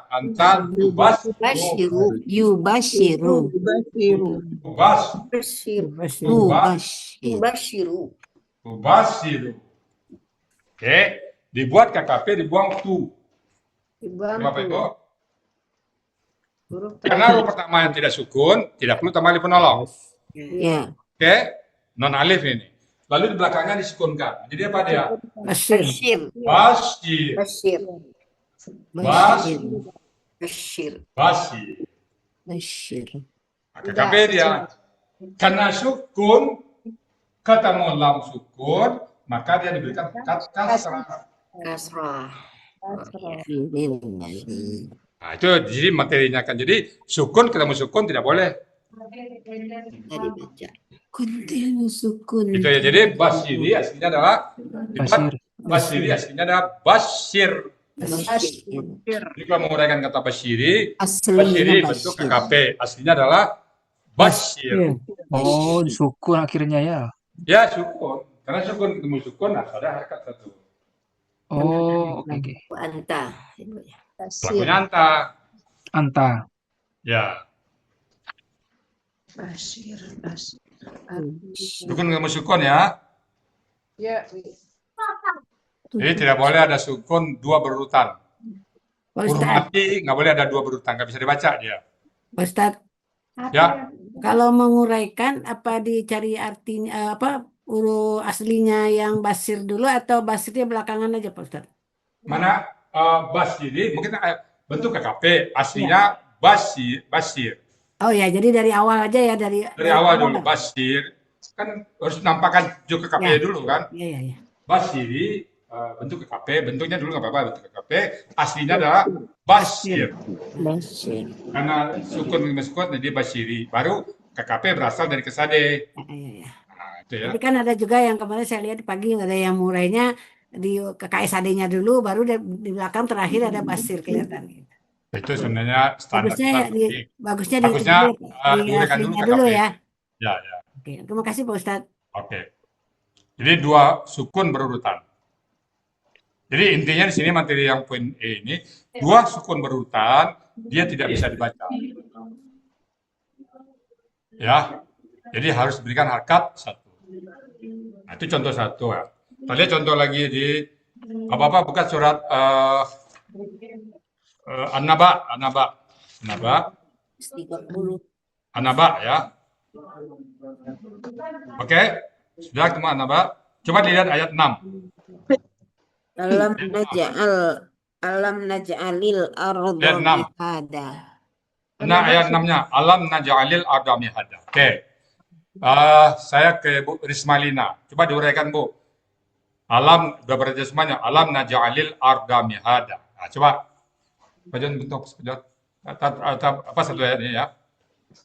Anta tubas Yubashiru. Yubashiru. tubas Basyiru. tubasiru. Oke, dibuat KKP dibuang tu. Bapak Ibu. Karena huruf pertama yang tidak sukun, tidak perlu tambah alif penolong. Ya. Oke, non alif ini. Lalu di belakangnya disukunkan. Jadi apa dia? Bashir. Basyir. Basyir. Bashir. Basyir. Basyir. Bashir. Nah, KKP dia. Karena sukun, ketemu lam sukun, maka dia diberikan kasrah. Kasrah. Nah, itu jadi materinya kan. Jadi sukun ketemu sukun tidak boleh. Tadi baca. Kontinu sukun. Gitu ya. Jadi basyiri aslinya adalah Basir. basyiri aslinya adalah basyir. Bashir. Jadi kalau menguraikan kata basyiri, Aslinya basyiri bentuk Bashir. KKP. Aslinya adalah basyir. Oh, sukun akhirnya ya. Ya sukun. Karena sukun ketemu sukun, nah ada harkat satu. Oh, oke. Anta. Pelakunya anta. Anta. Ya. Basir. Sukun ketemu sukun ya. Ya. Jadi tidak boleh ada sukun dua berurutan. Pak Huruf Ustadz, mati nggak boleh ada dua berurutan, nggak bisa dibaca dia. Pak Ustadz, Ya, kalau menguraikan apa dicari artinya apa huruf aslinya yang basir dulu atau basirnya belakangan aja Pak Ustadz? mana basyiri mungkin bentuk KKP aslinya basir. Oh ya, jadi dari awal aja ya dari Awal dulu basir kan harus nampakkan juga KKP Ya. dulu kan. Iya iya iya. Basyiri bentuk KKP, bentuknya dulu nggak apa-apa bentuk KKP, aslinya adalah basyir. Basir. Karena sukun dengan sukun jadi basyiri. Baru KKP berasal dari kesade. Ya, iya iya. Nah, itu ya. Tapi kan ada juga yang kemarin saya lihat di pagi ada yang murainya di KKSAD-nya dulu, baru di belakang terakhir ada basir kelihatan. Gitu. Itu sebenarnya standar. Bagusnya Bagusnya, di diuraikan dulu aslinya dulu KKP. ya. Ya, ya. Oke, terima kasih Pak Ustadz. Oke. Jadi dua sukun berurutan. Jadi intinya di sini materi yang poin E ini, dua sukun berurutan, dia tidak bisa dibaca. Ya. Jadi harus diberikan harkat satu. Nah, itu contoh satu ya. Kita lihat contoh lagi di apa-apa bukan surat An-Naba, An-Naba, An-Naba, 30. An-Naba ya. Oke, sudah ketemu An-Naba. Coba dilihat ayat 6. Alam naj'alil arda Ayat 6. mihada. Nah, ayat 6-nya. Alam naj'alil arda mihada. Oke. Saya ke Bu Rismalina. Coba diuraikan, Bu. Alam, beberapa semuanya. Alam naj'alil arda mihada. Nah, coba. Bagian bentuk sekejap. Apa satu ayatnya ya?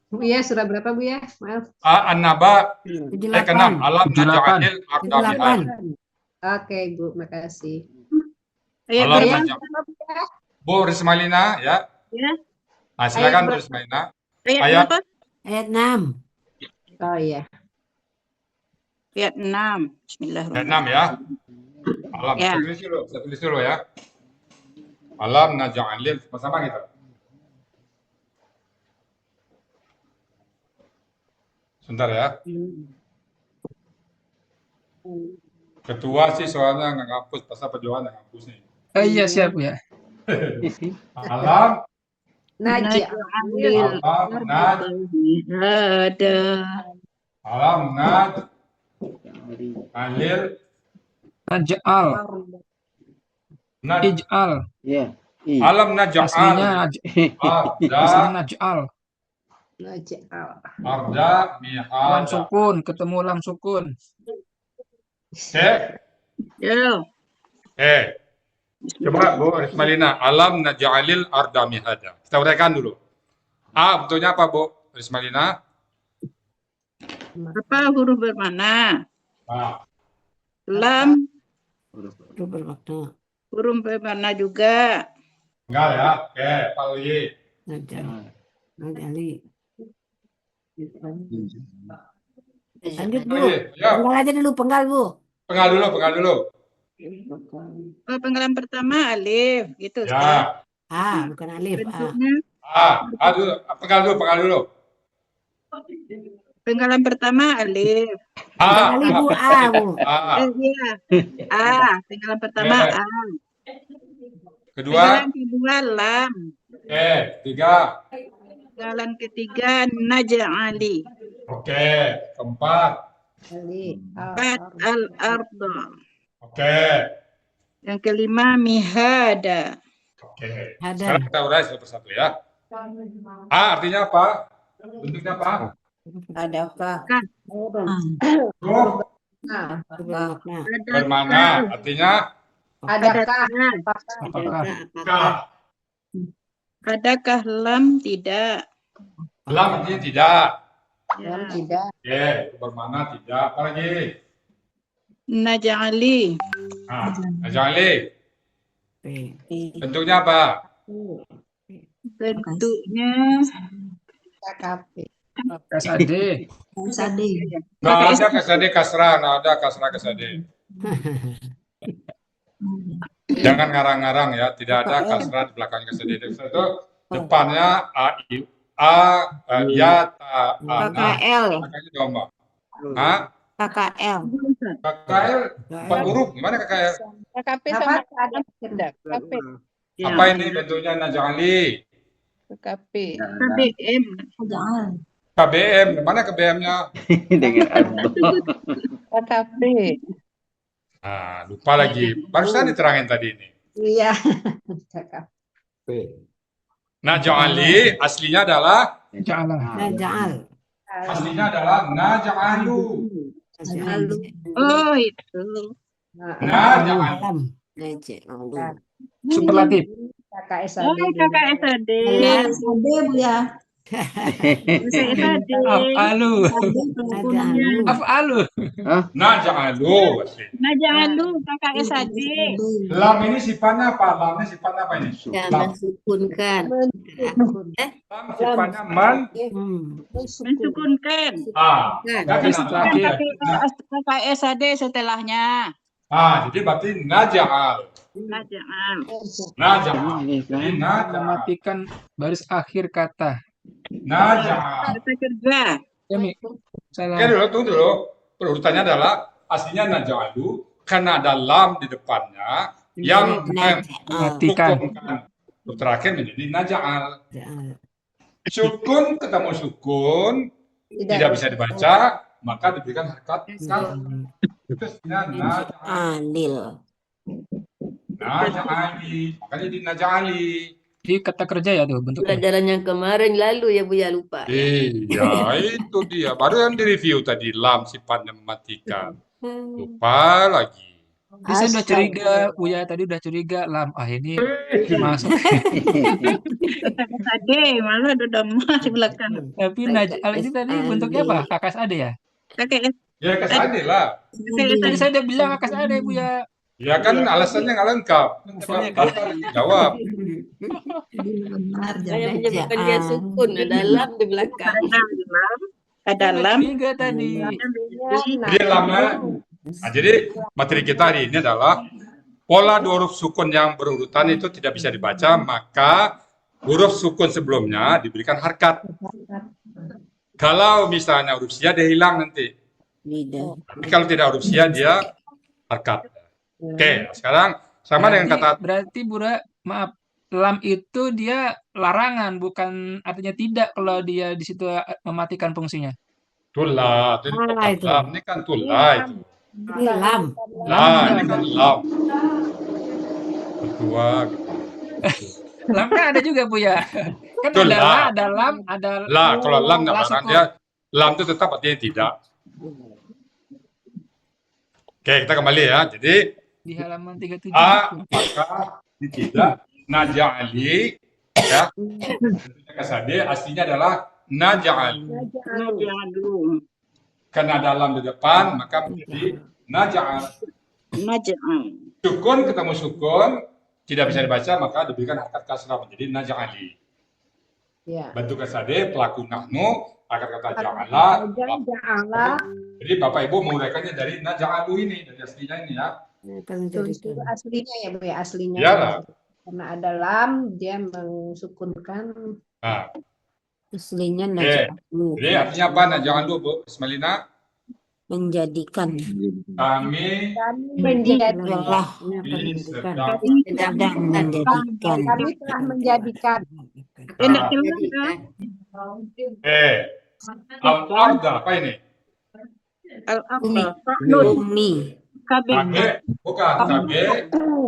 Bu ya, surah berapa Bu ya? Maaf. An-Naba 78. ke-6. Alam 78. naj'alil arda mihada. 78. Oke Bu, makasih. Alam Ayat naj'alil. berapa Bu ya? Bu Rismalina ya. Ya. Nah, silakan Bu berapa? Rismalina. Ayat Ayat berapa? Ayat 6. Oh iya. Ayat 6. ayat Bismillahirrahmanirrahim. 6 ya. Alam. Ya. Saya tulis dulu ya. Alam naj'alil. Sama-sama kita. Sebentar ya. Ketua sih soalnya nggak ngapus, pasal perjuangan nggak ngapus nih. Iya siap ya. Alam, Naj'alil Ada. alam alil, Naj'al, ij'al. Ya. alam Aslinya naj'al, aslinya naj'al. Naj'al. arda Lam mihada. sukun, ketemu lam sukun. Oke, Ya. coba Bu Rismalina, alam naj'alil arda mihada. Kita uraikan dulu. A, bentuknya apa Bu Rismalina? Apa huruf bermana? A. Lam Itu bermakna. huruf bermana juga. Enggak ya? Oke, Pak Uyi. Naj'ali. Lanjut Bu. Uyi, ya. Penggal aja dulu, penggal Bu. Penggal dulu. Oh, penggalan pertama alif, gitu. Ustaz. Ya. Bukan alif. Bentuknya Dulu. Penggal dulu. penggalan pertama alif. Bukan alif Bu, Bu. Iya. Penggalan pertama Eh. A. Kedua, Penggalan kedua lam. tiga. Penggalan ketiga naj'ali. Oke, keempat. Empat al-arda. Oke. Yang kelima mihada. Oke. Ada. Sekarang kita urai satu persatu ya. A artinya apa? Bentuknya apa? Adakah? Huruf Itu bermakna. bermana. Artinya Adakah? Apakah? K. Adakah lam tidak? Lam artinya tidak. Lam tidak. Oke, itu bermana tidak. Apa lagi? Naj'ali. Ajali. Bentuknya apa? Bentuknya KKP. KSAD. Nggak ada kasade kasrah, nggak ada kasrah kasade. Jangan ngarang-ngarang ya, tidak ada kasrah di belakang kasade. Itu depannya ya, ta, KKL. makanya domba. Hah? KKL. KKL, 4 huruf. Gimana KKL? KKP Apa? sama Ada tidak. KKP. Apa ini bentuknya Naj'ali? KKP. KBM. KBM, mana KBM-nya? Dengan ardo. KKP. Nah, lupa lagi. Barusan diterangin tadi ini. Iya. KKP. Naj'ali aslinya adalah Ja'alah. Naj'al. aslinya adalah naj'alu. Naj'al. Oh, itu. Naj'alu. Alam. Superlatif. KKSAD. Oh, KKSAD. KKSAD. Af'alu. Naj'alu. Af'alu. Naj'alu. asli. Naj'alu KKSAD. Lam ini sifatnya apa? Lamnya sifatnya apa ini? Ya, Lam. mensukunkan. Lam sifatnya Mensukunkan. Jadi Terakhir. KKSAD setelahnya. jadi berarti naj'al. Naj'al. Naj'al. Jadi naj'al. Mematikan baris akhir kata. Naj'al. Kata kerja. Ya, Mi. Salah. Oke dulu, tunggu dulu. Perurutannya adalah aslinya naj'alu, karena ada lam di depannya yang Matikan. menghubungkan huruf terakhir menjadi naj'al. Sukun ketemu sukun tidak bisa dibaca, maka diberikan harokat kasrah. Terusnya Alil. naj'ali, makanya di naj'ali. Di kata kerja ya tuh bentuknya. Pelajaran yang kemarin lalu ya Buya lupa. Iya, itu dia. Baru yang direview tadi, lam sifatnya mematikan. Lupa lagi. Tapi saya udah curiga, Buya tadi udah curiga lam. Ah ini masuk. KKS AD malah ada mah di belakang. Tapi naj'al ini tadi bentuknya apa? KKS AD ya? KKS Ya kesadil lah. Tadi saya udah bilang KKS AD Buya. Ya kan alasannya nggak lengkap. Bapak jawab. Saya menyebutkan dia sukun, ada lam di belakang. ada lam. Tiga tadi. Jadi lamnya. Nah, jadi materi kita hari ini adalah pola dua huruf sukun yang berurutan itu tidak bisa dibaca, maka huruf sukun sebelumnya diberikan harkat. Kalau misalnya huruf sia dia hilang nanti. Tapi kalau tidak huruf sia dia harkat. Oke, sekarang sama dengan kata Berarti Bura, maaf, lam itu dia larangan, bukan artinya tidak kalau dia di situ mematikan fungsinya. tulah. Itu bukan itu. lam, ini kan tulah itu. Ini lam. Lah, ini kan lam. Kedua. Lam kan ada juga Buya. Kan Betul, ada lah. la, ada lam, ada Lah, kalau lam la nggak sukun. dia lam itu tetap artinya tidak. Oke, kita kembali ya. Jadi Di halaman 37 A itu. apakah tidak naj'ali ya. Tentunya kasade aslinya adalah naj'al. Naj'alu. Karena ada lam di depan maka menjadi naj'al. Naj'al. Sukun ketemu sukun tidak bisa dibaca maka diberikan harokat kasrah menjadi naj'ali. Ya. Bentuk kasade pelaku nahnu akar kata ja'ala. Ja'ala Jadi Bapak Ibu menguraikannya dari naj'alu ini dari aslinya ini ya. itu aslinya ya Bu ya, aslinya. Iyalah. Karena ada lam dia mensukunkan. Nah, Aslinya oke. naj'alu. Jadi artinya apa naj'alu Bu Ismailina? Menjadikan. Kami Menjadi. Telah sedang sedang menjadikan. Kami telah menjadikan. Enak Ah, juga. al-arda apa ini? Al-Aqsa. Nun. Bumi. Kabeh. Kabe, bukan kabe.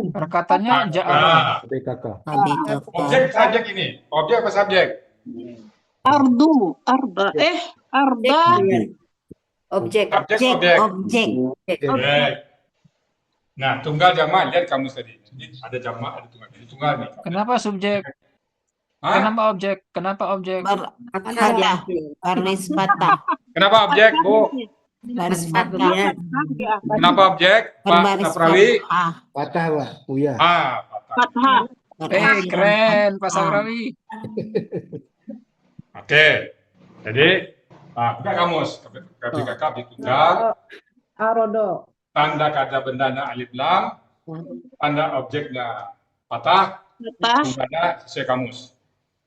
Perkataannya ja'al. Ah, BKK. objek subjek ini. Objek apa subjek? Ardu. Arda. Arda. Objek. Objek, Objek. objek. Objek. Objek. Nah, tunggal jamak lihat kamu tadi. Jadi ada jamak, ada tunggal. Jadi tunggal nih. Kenapa subjek? Hah? Kenapa objek? Kenapa objek? Ada baris patah. Kenapa objek, Bu? Baris patah. Kenapa objek, Pak Berbaris Saprawi? patah. Patah Pak, Buya. Ah, patah. Fathah. Keren Pak Saprawi. Oke. Jadi, buka kamus. KPKK di tunggal. Arodo. Tanda kata bendanya alif lam. Tanda objeknya patah. Fathah. Tunggalnya sesuai kamus.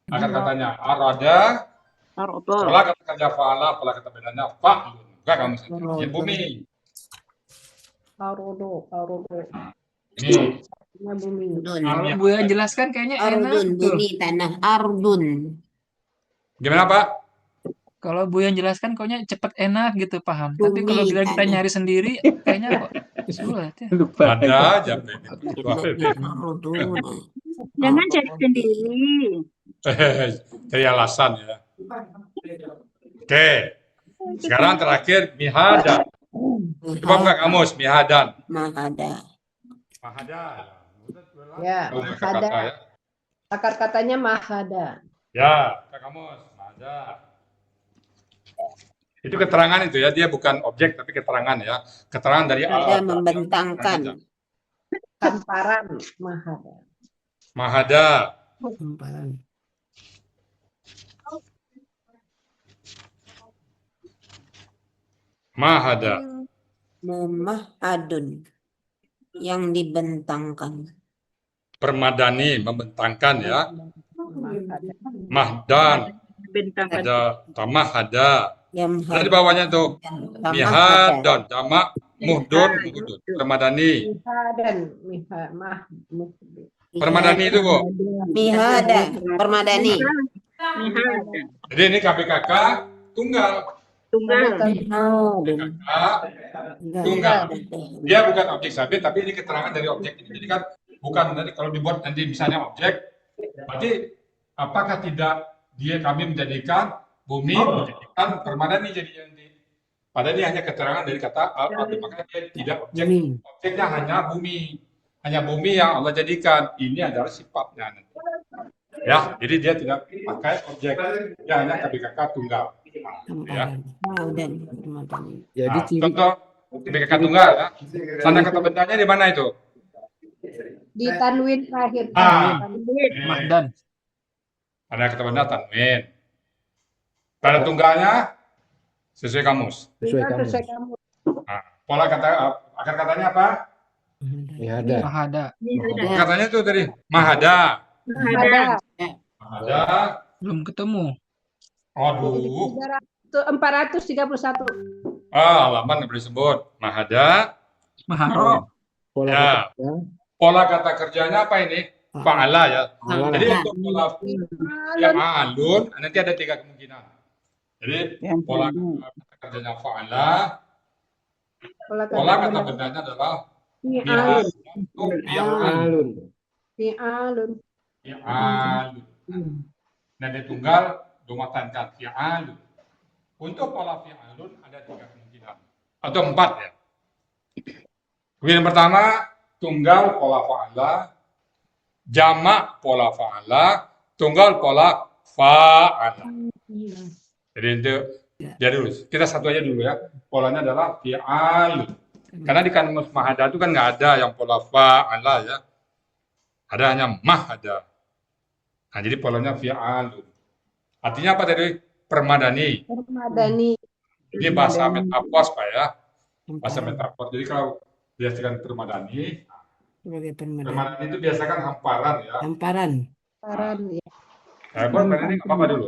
Akar katanya arada. Arda. Pola kata kerja fa'ala, pola kata bendanya fa'lun. Buka kamus. Ini bumi. Arodo. Ini. Ini bumi. Kalau Buya jelaskan kayaknya enak Ardun, tuh. bumi tanah Ardun. Gimana, Pak? Kalau Buya jelaskan kayaknya cepet enak gitu paham. Tapi Bumi, kalau bila kita tanah. nyari sendiri kayaknya kok sulit ya. Ada aja. Ardun. Jangan cari sendiri. Dari alasan ya. Oke. Sekarang terakhir mihada. Coba buka kamus mihadan. Mahada. Mahada. Ya, Oh, mahada. kata ya. Akar katanya mahada. Ya, buka kamus mahada. Itu keterangan itu ya, dia bukan objek tapi keterangan ya. Keterangan dari Ada membentangkan. Hamparan mahada. Mahada. Mahada. Mumahadun. Yang dibentangkan. Permadani, membentangkan ya. Mahada. Mahdan. Bentang Ada tamah ada. Yang Ada di bawahnya tuh. Mahada. Mihadon, jamak muhdun, permadani. Mihadan, muhdun. Permadani itu, Bu. Mihada, permadani. Mihada. Jadi ini KPKK tunggal. Tunggal. KPKK tunggal. Dia bukan objek sabit, tapi ini keterangan dari objek ini. Jadi kan bukan nanti kalau dibuat nanti misalnya objek, berarti apakah tidak kami menjadikan bumi menjadikan permadani jadinya nanti. Padahal ini hanya keterangan dari kata maka dia tidak objek. Objeknya hanya bumi. Hanya bumi yang Allah jadikan. Ini adalah sifatnya nanti. Ya, jadi dia tidak pakai objek. Dia hanya KPKK tunggal. Ya. Jadi Nah, ciri contoh KPKK tunggal ya. Tanda kata bendanya di mana itu? Di tanwin terakhir. Mahdan. Tanda kata benda tanwin. Tanda tunggalnya sesuai kamus. sesuai kamu. Sesuai kamu. Nah, pola kata akar katanya apa? Mahada. Mahada. Katanya itu tadi mahada. Ada Mahada. Belum ketemu. Aduh. 431. Halaman nggak boleh sebut. Mahada. Maharo. Pola Ya. kata Pola kata kerjanya apa ini? Fa'ala ya. Fa'ala. Jadi untuk pola yang alun nanti ada 3 kemungkinan. Jadi pola kata kerjanya fa'ala, pola kata bendanya adalah Fi'alun. fi'alun. Fi'alun. Fi'alun. Nanti tunggal dimatangkan fi'alun. Untuk pola fi'alun ada 3 kemungkinan atau 4 ya. Kemungkinan pertama tunggal pola fa'ala, jamak pola fa'ala, tunggal pola fa'ala. Jadi itu jadi dulu. Kita satu aja dulu ya. Polanya adalah fi'alun. Karena di kamus mahada itu kan nggak ada yang pola fa'ala ya. Ada hanya mahada. Nah, jadi polanya fi'alun. Artinya apa tadi? Permadani. Permadani. Ini bahasa metafor Pak ya. Bahasa metafor. Jadi kalau biasakan permadani, Sebagai permadani. permadani itu biasakan hamparan ya. Hamparan. Saran, ya. Permadani nggak apa-apa dulu.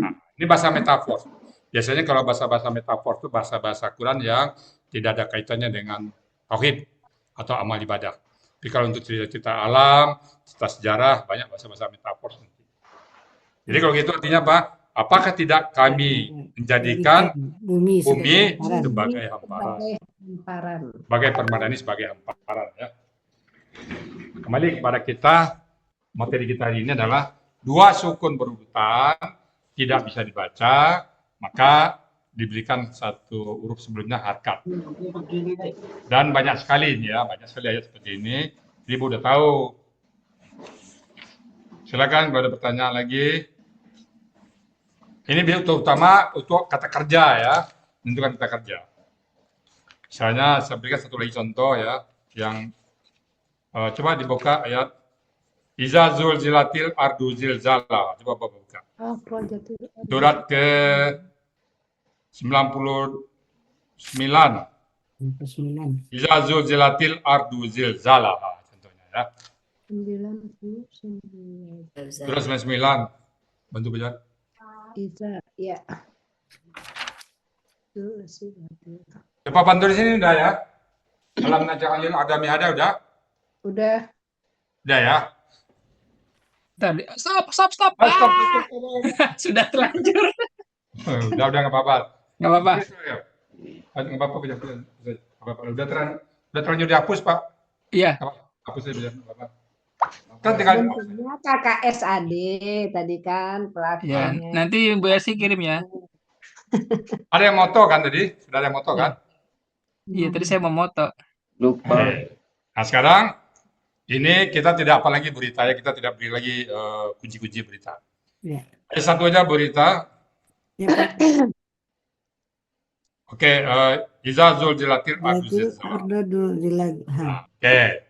Nah, ini bahasa metafor. Biasanya kalau bahasa-bahasa metafor itu bahasa-bahasa Quran yang tidak ada kaitannya dengan tauhid atau amal ibadah. Tapi kalau untuk cerita-cerita alam, cerita sejarah, banyak bahasa-bahasa metafor. Jadi kalau gitu artinya apa? Apakah tidak kami menjadikan bumi bumi sebagai hamparan. sebagai hamparan? Sebagai hamparan. Sebagai permadani, sebagai hamparan ya. Kembali kepada kita, materi kita hari ini adalah 2 sukun berurutan tidak bisa dibaca, maka diberikan 1 huruf sebelumnya harkat. Dan banyak sekali ini ya, banyak sekali ayat seperti ini. Ibu udah tahu. Silakan kalau ada pertanyaan lagi. Ini utama untuk kata kerja ya, menentukan kata kerja. Misalnya saya berikan satu lagi contoh ya, yang coba dibuka ayat Iza zulzilatil ardu zilzala. Coba Bapak buka. Surat ke 99. Iza zulzilatil ardu zilzala. Contohnya ya. 99. Surat 99. Bantu baca. Iza, ya. Coba bantu di sini udah ya. Alam najalil adami ada udah? Udah. Udah ya. Tadi stop. Stop. Sudah terlanjur. Udah nggak apa-apa. Nggak apa-apa. Nggak apa-apa bisa. Udah terlanjur dihapus Pak. Iya. Hapus aja bisa. Nggak apa-apa. Kan tinggal Bentuknya KKSAD tadi kan Ya, pelakunya. nanti Bu Esi kirim ya. ada yang moto kan tadi? Sudah ada yang moto kan? Iya, tadi saya mau moto. Lupa. Nah sekarang ini kita tidak apa lagi berita ya, kita tidak beri lagi kunci-kunci berita. Ya. Ada satu aja berita. Ya, Pak. Oke, Iza Zulzilatil Berarti Ardu order dulu Oke.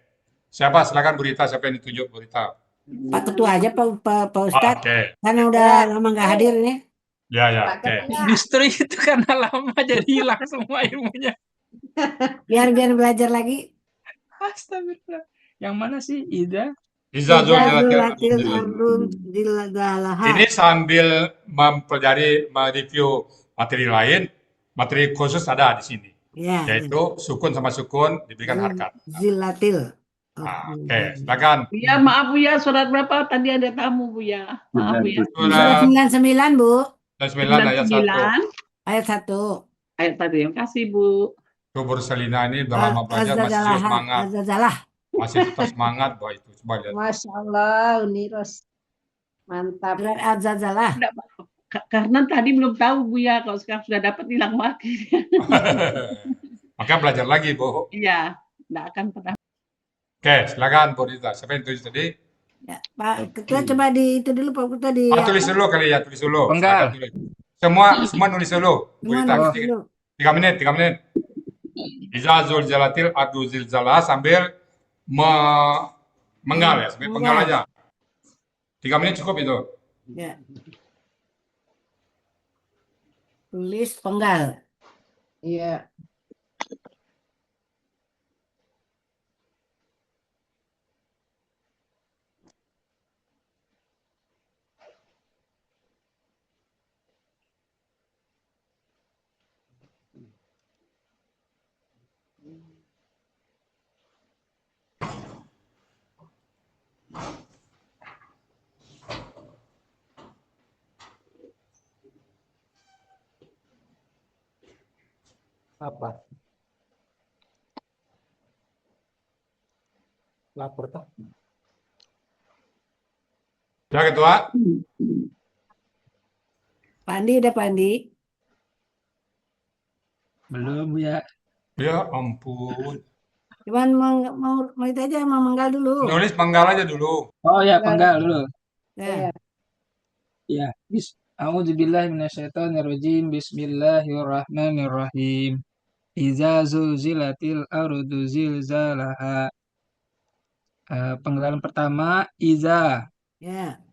Siapa? Silakan berita. Siapa yang ditunjuk berita? Pak Ketua aja Pak Ustadz. Oke. Karena udah lama nggak hadir ini. Ya. Oke. Justru itu karena lama jadi hilang semua ilmunya. Biar belajar lagi. Astagfirullah. Yang mana sih Ida? Iza Zulzilatil Zulatil Ardu. ardun zilzalaha. Ini sambil mempelajari, mereview materi lain, materi khusus ada di sini. Ya, Yaitu sukun sama sukun diberikan harkat. zilatil. Nah, oke, silakan. Buya, maaf Buya, surat berapa? Tadi ada tamu Buya. Maaf Buya. Surat Surat 99, Bu. 99 ayat 1. 99 Ayat 1. ayat tadi. Terima kasih Bu. Tuh Selina ini udah lama belajar masih Azazalah. semangat. Azazalah. Masih tetap semangat bahwa itu. Coba lihat. Masya Allah, Uniros. Mantap. Surat Azazalah. Enggak, karena tadi belum tahu Buya, kalau sekarang sudah dapat hilang mati. Maka belajar lagi, Bu. Iya, enggak akan pernah. Oke, silakan Bu Rita. Siapa yang tulis tadi? Ya, Pak Ketua coba di itu dulu Pak Ketua di Tulis dulu kali ya, tulis dulu. Penggal. Silakan tulis. Semua nulis dulu. Bu Semua Rita, nulis dulu. 3 menit, 3 menit. Iza zulzalatil ardu zilzalah sambil menggal ya, sambil penggal aja. 3 menit cukup itu. Ya. Tulis penggal. Iya. Apa? Lapor tak? Ya, Ketua. Pandi udah Pandi. Belum ya. Ya ampun. Cuman mau itu aja mau menggal dulu. Nulis penggal aja dulu. Oh ya, penggal dulu. Ya. Ya, A'udzubillahi minasyaitonirrajim. Bismillahirrahmanirrahim. Iza zulzilatil ardu zilzalaha. Penggalan pertama iza. Ya.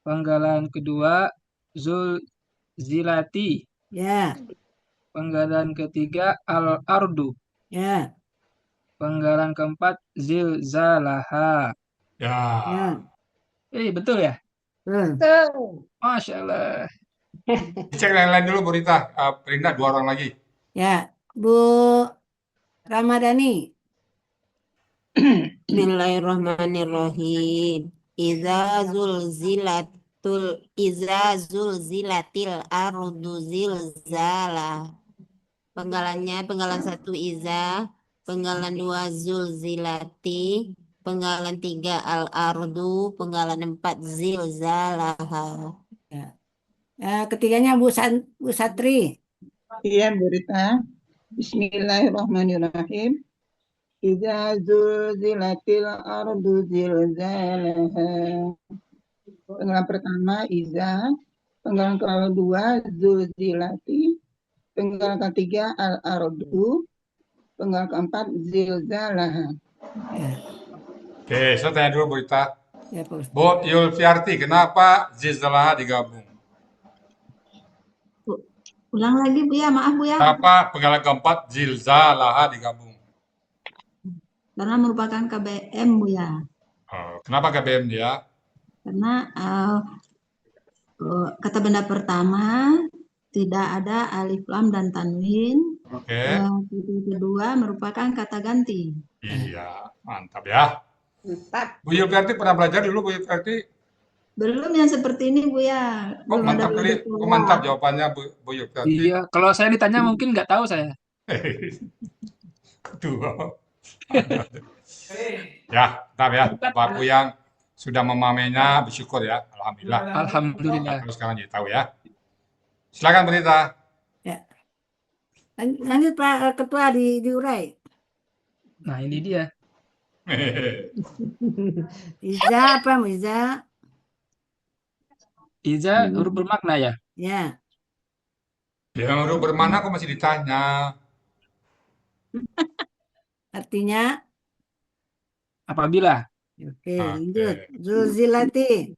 Penggalan kedua zulzilati. Ya. Penggalan ketiga al-ardu. Ya. Penggalan keempat zilzalaha. Ya. Ya. Betul ya? Tuh. Masya Allah. Cek lain-lain dulu Bu Rita. Perindah 2 orang lagi. Ya, Bu Ramadhani. Bismillahirrahmanirrahim. Iza zulzilatil ardu zilzalah. Penggalan 1 iza, penggalan 2 zulzilati, penggalan 3 al-ardu, penggalan 4 zilzalaha. Ketiganya Bu Satri. Iya, Bu Rita. Bismillahirrahmanirrahim. Idza zulzilatil ardu zilzalaha. Penggalan pertama Iza, penggalan kedua zulzilati, penggalan ketiga al-ardu, penggalan keempat zilzalaha. Oke, saya tanya dulu Bu Rita. Ya, Pak Ustaz. Bu Yulfiarti, kenapa zilzalah digabung? Ulang lagi Bu ya, maaf Bu ya. Kenapa penggalan keempat zilzalah digabung? Karena merupakan KBM Bu ya. Kenapa KBM dia? Karena kata benda pertama tidak ada alif lam dan tanwin. Oke. Kata kedua merupakan kata ganti. Iya, mantap ya. Mantap. Bu Yulfiarti pernah belajar dulu Bu Yulfiarti? Belum yang seperti ini Bu ya. Kok Belum ada mantap kali, belajar kok mantap jawabannya Bu Yulfiarti. Iya, kalau saya ditanya mungkin nggak tahu saya. Dua. Ya, mantap ya. Bapak Ibu yang sudah memahaminya bersyukur ya. Alhamdulillah. Alhamdulillah. Terus sekarang jadi tahu ya. Silakan Berita. Lanjut Pak Ketua diurai. Nah, ini dia. Iza apa Iza? Iza huruf bermakna ya? Ya. Yang huruf bermana kok masih ditanya? Artinya? Apabila. Oke, lanjut. Zulzilati.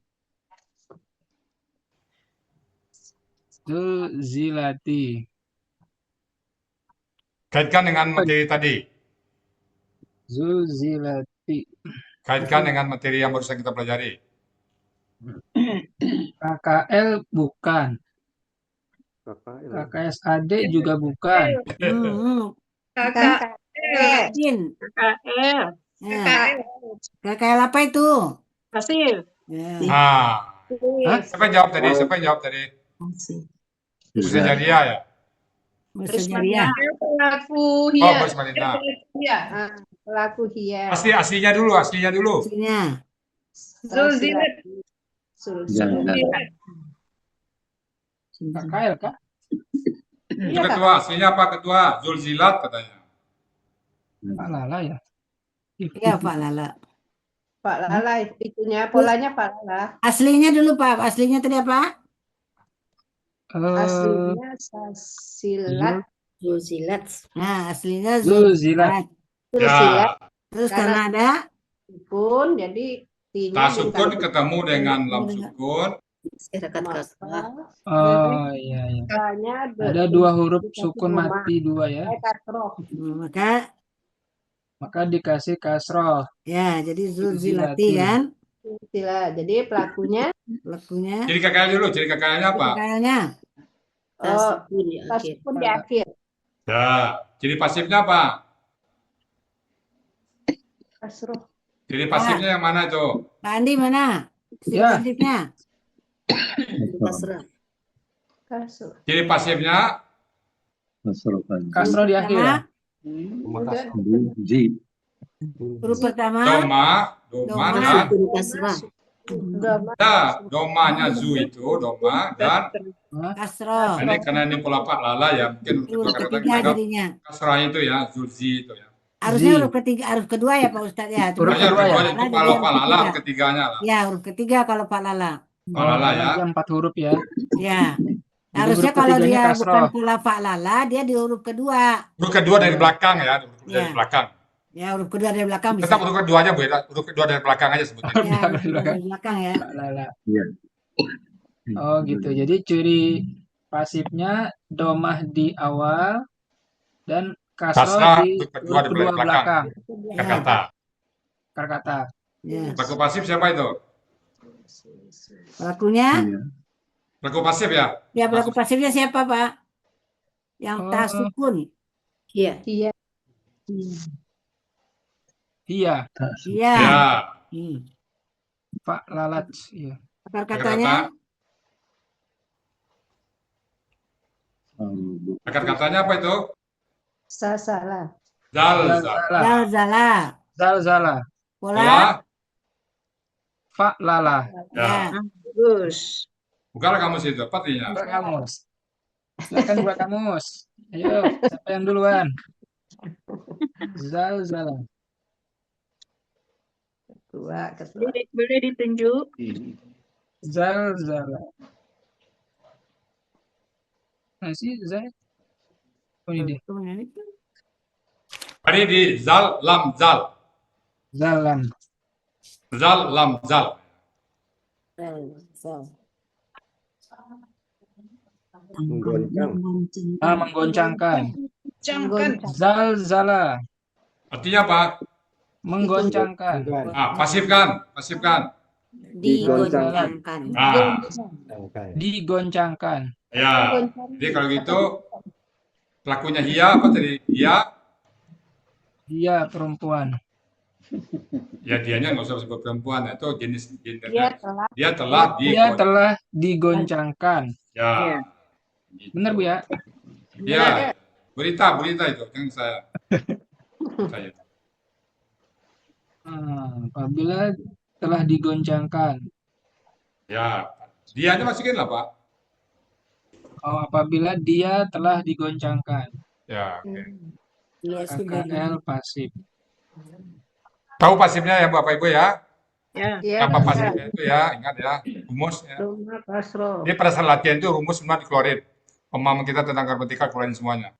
Zulzilati. Kaitkan dengan materi tadi. Zulzilati. Kaitkan dengan materi yang barusan kita pelajari. KKL bukan. KKSAD juga bukan. KKL. Jin. KKL. Ya. KKL. KKL apa itu? Pasif. Ya. Nah, Hah? siapa yang jawab tadi? Siapa yang jawab tadi? Musajaria ya? Bersejaria. Pelaku Oh, hiya. Bos Malina. Hiya. Pelaku hiya. Aslinya dulu. Aslinya. Zulzilat. Zulzilat. KKL kah? Itu ketua, aslinya apa ketua? Zulzilat katanya. Pak Lala ya. Iya, Pak Lala. Pak Lala itunya polanya Pak Lala. Aslinya dulu, Pak. Aslinya tadi apa? Aslinya Sasilat. Zulzilat. Nah, aslinya Zulzilat. Zulzilat. Ya, Terus karena ada Sukun jadi ta sukun ketemu dengan lam sukun. Dekat kasrah. Oh iya iya. Ada dua huruf sukun mati dua ya. Maka dikasih kasroh. ya, jadi Zulzilati. Zulzilati kan? Jadi pelakunya Jadi KKL dulu, jadi KKL-nya apa? KKL-nya Tasukun di akhir. Tasukun di akhir. Ya, jadi pasifnya apa? Kasroh. Jadi pasifnya yang mana itu? Pak Andi mana? Ya. Pasifnya. Kasrah. Kasroh. Jadi pasifnya Kasroh di akhir ya. Huruf pertama doma Doma. dan Sukun kasrah. domanya zu itu doma dan kasroh. ini karena ini pola Pak Lala ya mungkin Huruf kata ketiga kita jadinya. kasrah itu ya zulzi itu ya. Harusnya Zi. huruf ketiga, huruf kedua ya Pak Ustadz ya. Cuma Huruf Makanya kedua ya? kedua itu Lala kalau jadi Pak huruf Lala ketiga. ketiganya lah. Ya, huruf ketiga kalau Pak Lala. Pak Lala ya. Dia 4 huruf ya. Ya. Jadi Harusnya huruf kalau ketiganya dia kasroh. bukan pula Pak Lala, dia di huruf kedua. Huruf kedua dari belakang ya, huruf kedua dari Ya. belakang. Ya, huruf kedua dari belakang bisa. Tetap huruf keduanya Bu ya, huruf kedua dari belakang aja sebutnya. Ya, huruf kedua dari belakang ya. Pak Lala. Oh gitu. Jadi ciri pasifnya domah di awal dan kasroh Kasrah di huruf kedua huruf di kedua belakang. belakang. Kata. Kata. Ya. Pelaku pasif siapa itu? Pelakunya, Pelaku pasif ya? ya pelaku pasifnya siapa Pak? Yang tasukun. Iya. Iya. Iya. Iya. Ya. Pak Lalat. Iya. Akar katanya, Akar katanya apa itu? Salah. Zalzal. zalzala. Zalzala. Pola, Pola. Pak Lala. Ya. Bagus. Bukalah kamus itu, apa artinya? Buka kamus. Silakan buka kamus. Ayo, siapa yang duluan? Zalzala. Ketua. Boleh ditunjuk? Zalzala. Masih Zal. Oh ini dia. Tadi di zal, lam, zal. Zalam. Zal, lam, zal. Menggoncangkan. Camkan. Zalzala. Artinya apa? Menggoncangkan. Pasifkan, pasifkan. Digoncangkan. Digoncangkan. Ya. Jadi kalau gitu, pelakunya Hia apa tadi? Hia? Dia perempuan. Ya dianya nggak usah sebut perempuan, itu jenis Dia telah dia telah Dia telah digoncangkan. Ya. Gitu. Benar Bu ya? Ya. Berita itu yang saya. Apabila telah digoncangkan. Ya. Dianya masukin lah Pak. Oh, apabila dia telah digoncangkan. Ya. Oke. KKL pasif. Tahu pasifnya ya Bapak Ibu ya? Ya. Apa pasifnya itu ya? Ingat ya, rumus ya. Kasroh. Ini pada saat latihan itu rumus semua dikeluarin. Pemahaman kita tentang gramatikal keluarin semuanya.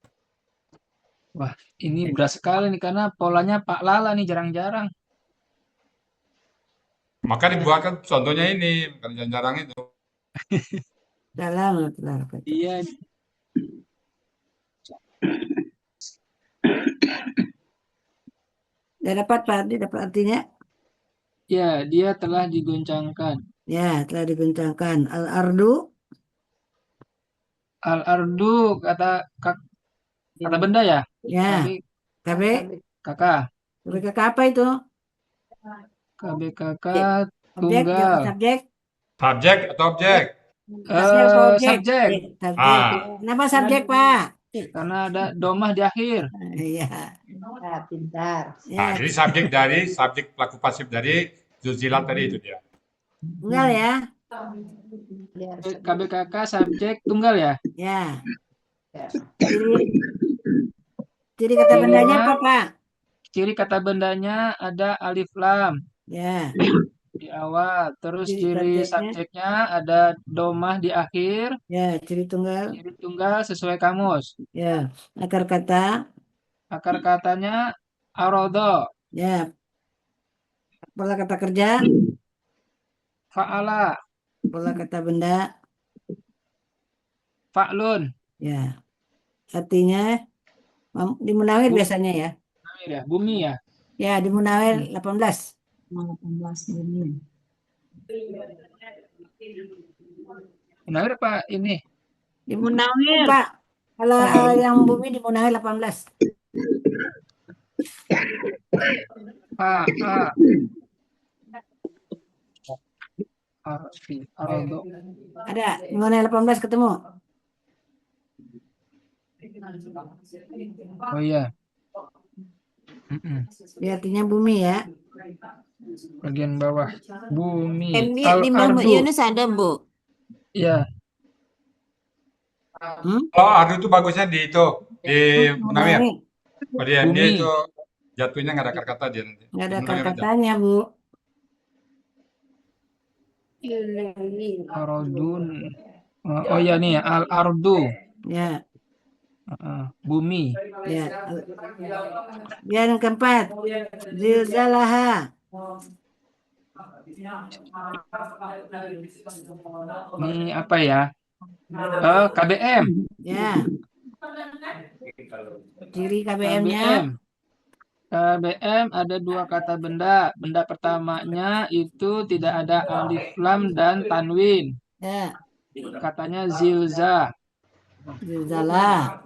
Wah, ini berat sekali nih karena polanya Pak Lala nih jarang-jarang. Maka dibuatkan contohnya ini, bukan jarang-jarang itu. dalam. Iya. Udah dapat Pak Andi, dapat artinya? Ya, dia telah digoncangkan. Ya, telah digoncangkan. Al-ardu, Al-ardu kata benda ya? Ya, KB KB, kakak. KBKK apa itu? KBKK Objek, tunggal. subjek, Subjek atau objek? subjek apa objek? Subjek. Subjek. Ah, Kenapa subjek, Pak? Karena ada domah di akhir. Iya. Ya, pintar. nah, Ya, jadi subjek pelaku pasif dari Zulzilat tadi itu dia. tunggal ya. Biar KBKK subjek tunggal ya. Ya. Ya. Ciri kata bendanya Cirinya- apa, Pak? Ciri kata bendanya ada alif lam Ya. di awal. Terus Ciri ciri subjeknya? subjeknya ada domah di akhir. Ya, ciri tunggal. Ciri tunggal sesuai kamus. Ya. Akar kata. Akar katanya arodo, Ya. Pola kata kerja. fa'ala, Pola kata benda. fa'lun. Ya. Artinya di Munawir biasanya ya. Ya, bumi ya. Ya, di Munawir 18. 18 bumi. Munawir apa ini? Di Munawir, Pak. Kalau yang bumi di Munawir 18. Arodo. Ada di Munawir 18 ketemu. Oh iya. Dia artinya bumi ya. Bagian bawah. Bumi. Di Muhammad Al-ardu. Yunus ada, Bu. Ya. Kalau Ardu itu bagusnya di itu, di Munawir. Munawir. Oh, dia Bumi. itu jatuhnya nggak ada akar kata dia nanti. Nggak ada Di Munawir aja. kata-katanya, Bu. Arodun. Oh iya nih, al-ardu. Ya, Bumi. ya. Yang keempat, zilzalaha. Ini apa ya? KBM. Ya. Ciri KBM-nya. KBM ada dua kata benda. Benda pertamanya itu tidak ada alif lam dan tanwin. Ya, Katanya zilza. zilzalah.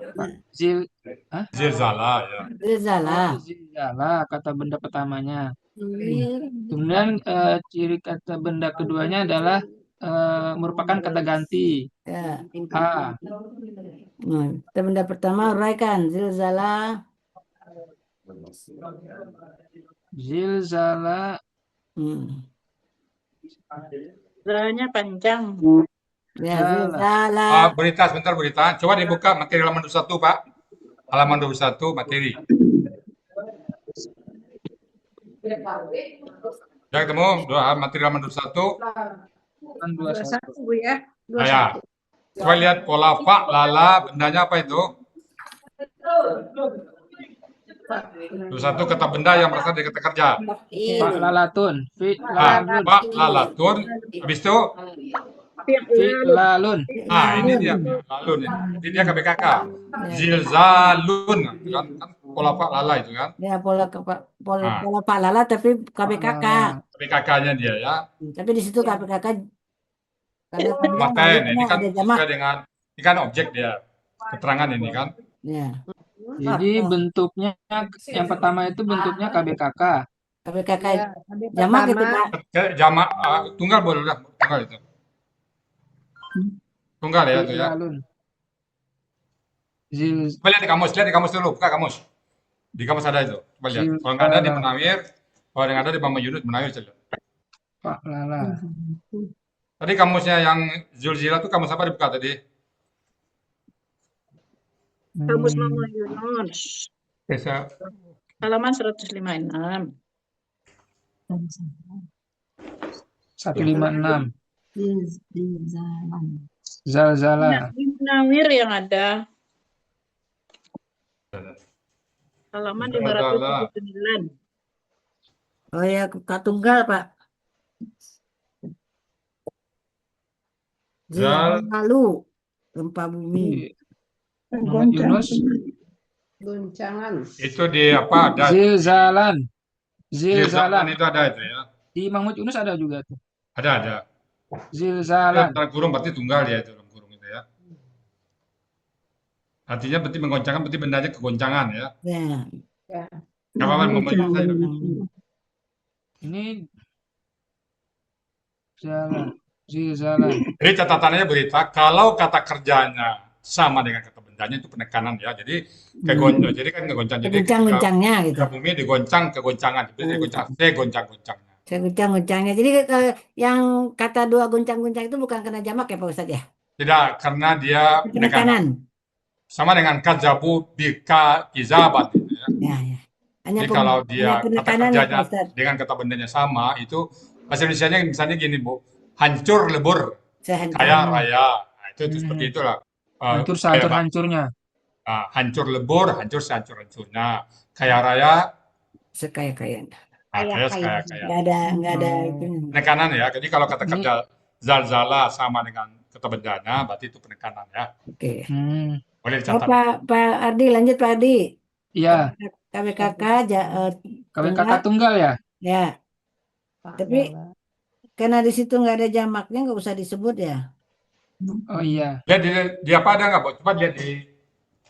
Zilzala ya. Zilzalah. Zilzala kata benda pertamanya. Kemudian ciri kata benda keduanya adalah merupakan kata ganti. Ya. A. Nah, kata benda pertama uraikan zilzalah. Zilzala. Zalanya panjang. Ya, zilzalah. Berita sebentar berita. Coba dibuka materi halaman 21, Pak. Halaman 21 materi. Sudah ketemu? Materi halaman 21. 21, Bu ya. Ya. Coba lihat pola fa, lala, bendanya apa itu? 21 kata benda yang berasal dari kata kerja. Fa'lalatun. Fa, lalatun. Habis itu, Fi'lalun. ini dia. Lalun. Ini dia KBKK. Zilzalun. Kan pola fa, lala itu kan. Ya, pola Pak Lala tapi KBKK. KBKK-nya dia ya. Tapi di situ KBKK karena Maten, ini kan ada jamak. sesuai dengan, ini kan objek dia. Keterangan ini kan. Ya, Jadi bentuknya yang pertama itu bentuknya KBKK. KBKK Ya, jamak itu Pak. Jamak, tunggal boleh lah. Tunggal itu. Tunggal ya itu ya. Fi'lalun. Coba lihat di kamus dulu, buka kamus. Di kamus ada itu. Coba lihat. Kalau nggak ada di Munawir, kalau yang ada di Muhammad Yunus, Munawir saja. Fa'lala. Tadi kamusnya yang Zulzila itu kamus apa dibuka tadi? Kamus Muhammad Yunus. Bisa. Halaman 156. 156. Zilzalah. Zalzala. Di Munawir yang ada. Halaman Zalzala. 579. Oh ya, kata tunggal Pak. Lalu gempa bumi. Muhammad Yunus. goncangan. Itu di apa? Ada Zilzalan. Zilzalan Zilzalan. itu ada itu ya. Di Muhammad Yunus ada juga tuh. Ada. Zilzalan. Antara kurung berarti tunggal ya itu dalam kurung itu ya. Artinya berarti menggoncangkan, berarti bendanya kegoncangan ya. Ya. Ya. Apa momennya saja. Ini zilzala. Jadi catatannya berita, kalau kata kerjanya sama dengan kata bendanya itu penekanan ya. Jadi jadi kan ngegoncang. Jadi ketika Goncang-goncangnya gitu. bumi digoncang kegoncangan, jadi goncang-goncangnya. Goncang-goncangnya. Jadi yang kata dua goncang-goncang itu bukan kena jamak ya Pak Ustadz ya? Tidak, karena dia penekanan. Penekanan. Sama dengan kadzabu bika kizabat gitu ya. Ya. Hanya Jadi kalau dia kata penekanan ya Pak kerjanya Ustadz. dengan kata bendanya sama, itu bahasa Indonesianya misalnya gini Bu, hancur lebur, kaya raya. Nah, itu seperti itulah. Hancur Kayak sehancur-hancurnya. hancur lebur, hancur sehancur-hancurnya. Kaya raya, Sekaya-kaya. kaya. Nggak ada itu. Penekanan ya. Jadi kalau kata kerja zalzala sama dengan kata bendanya, berarti itu penekanan ya. Oke. Boleh Oh, dicatat. Pak Ardi, lanjut Pak Ardi. Iya. KWKK KWKK tunggal ya? Ya. Tapi karena di situ nggak ada jamaknya, nggak usah disebut ya. Oh iya. Lihat di apa ada nggak, Bu? Coba lihat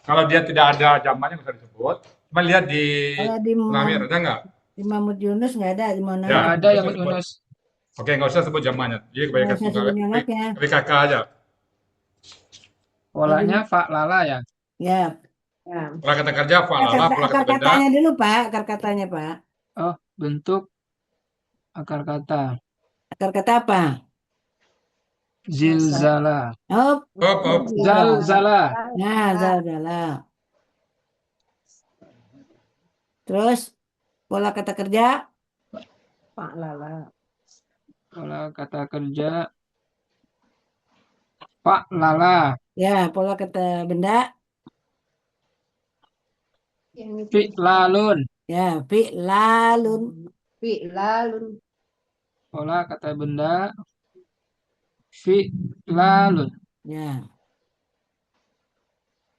kalau dia tidak ada jamaknya nggak usah disebut. Cuma lihat di Kalau di Munawir ada nggak? Di Mahmud Yunus nggak ada, di Munawir. Nggak ada yang Yunus. Oke, nggak usah sebut jamaknya. Jadi kebanyakan Nggak usah tunggal. sebut jamaknya. KWKK aja. Polanya fa'lala ya? Ya. Pola kata kerja fa'lala, pola kata Akar benda. katanya dulu Pak, akar katanya Pak. Oh, bentuk akar kata. Akar kata apa? Zilzala. Oh, Zalzala. nah, zalzala. Terus pola kata kerja? Fa'lala. Pola kata kerja fa'lala. Ya, pola kata benda? Fi'lalun. Ya, fi'lalun. Fi'lalun. Pola kata benda fi'lalun. Ya.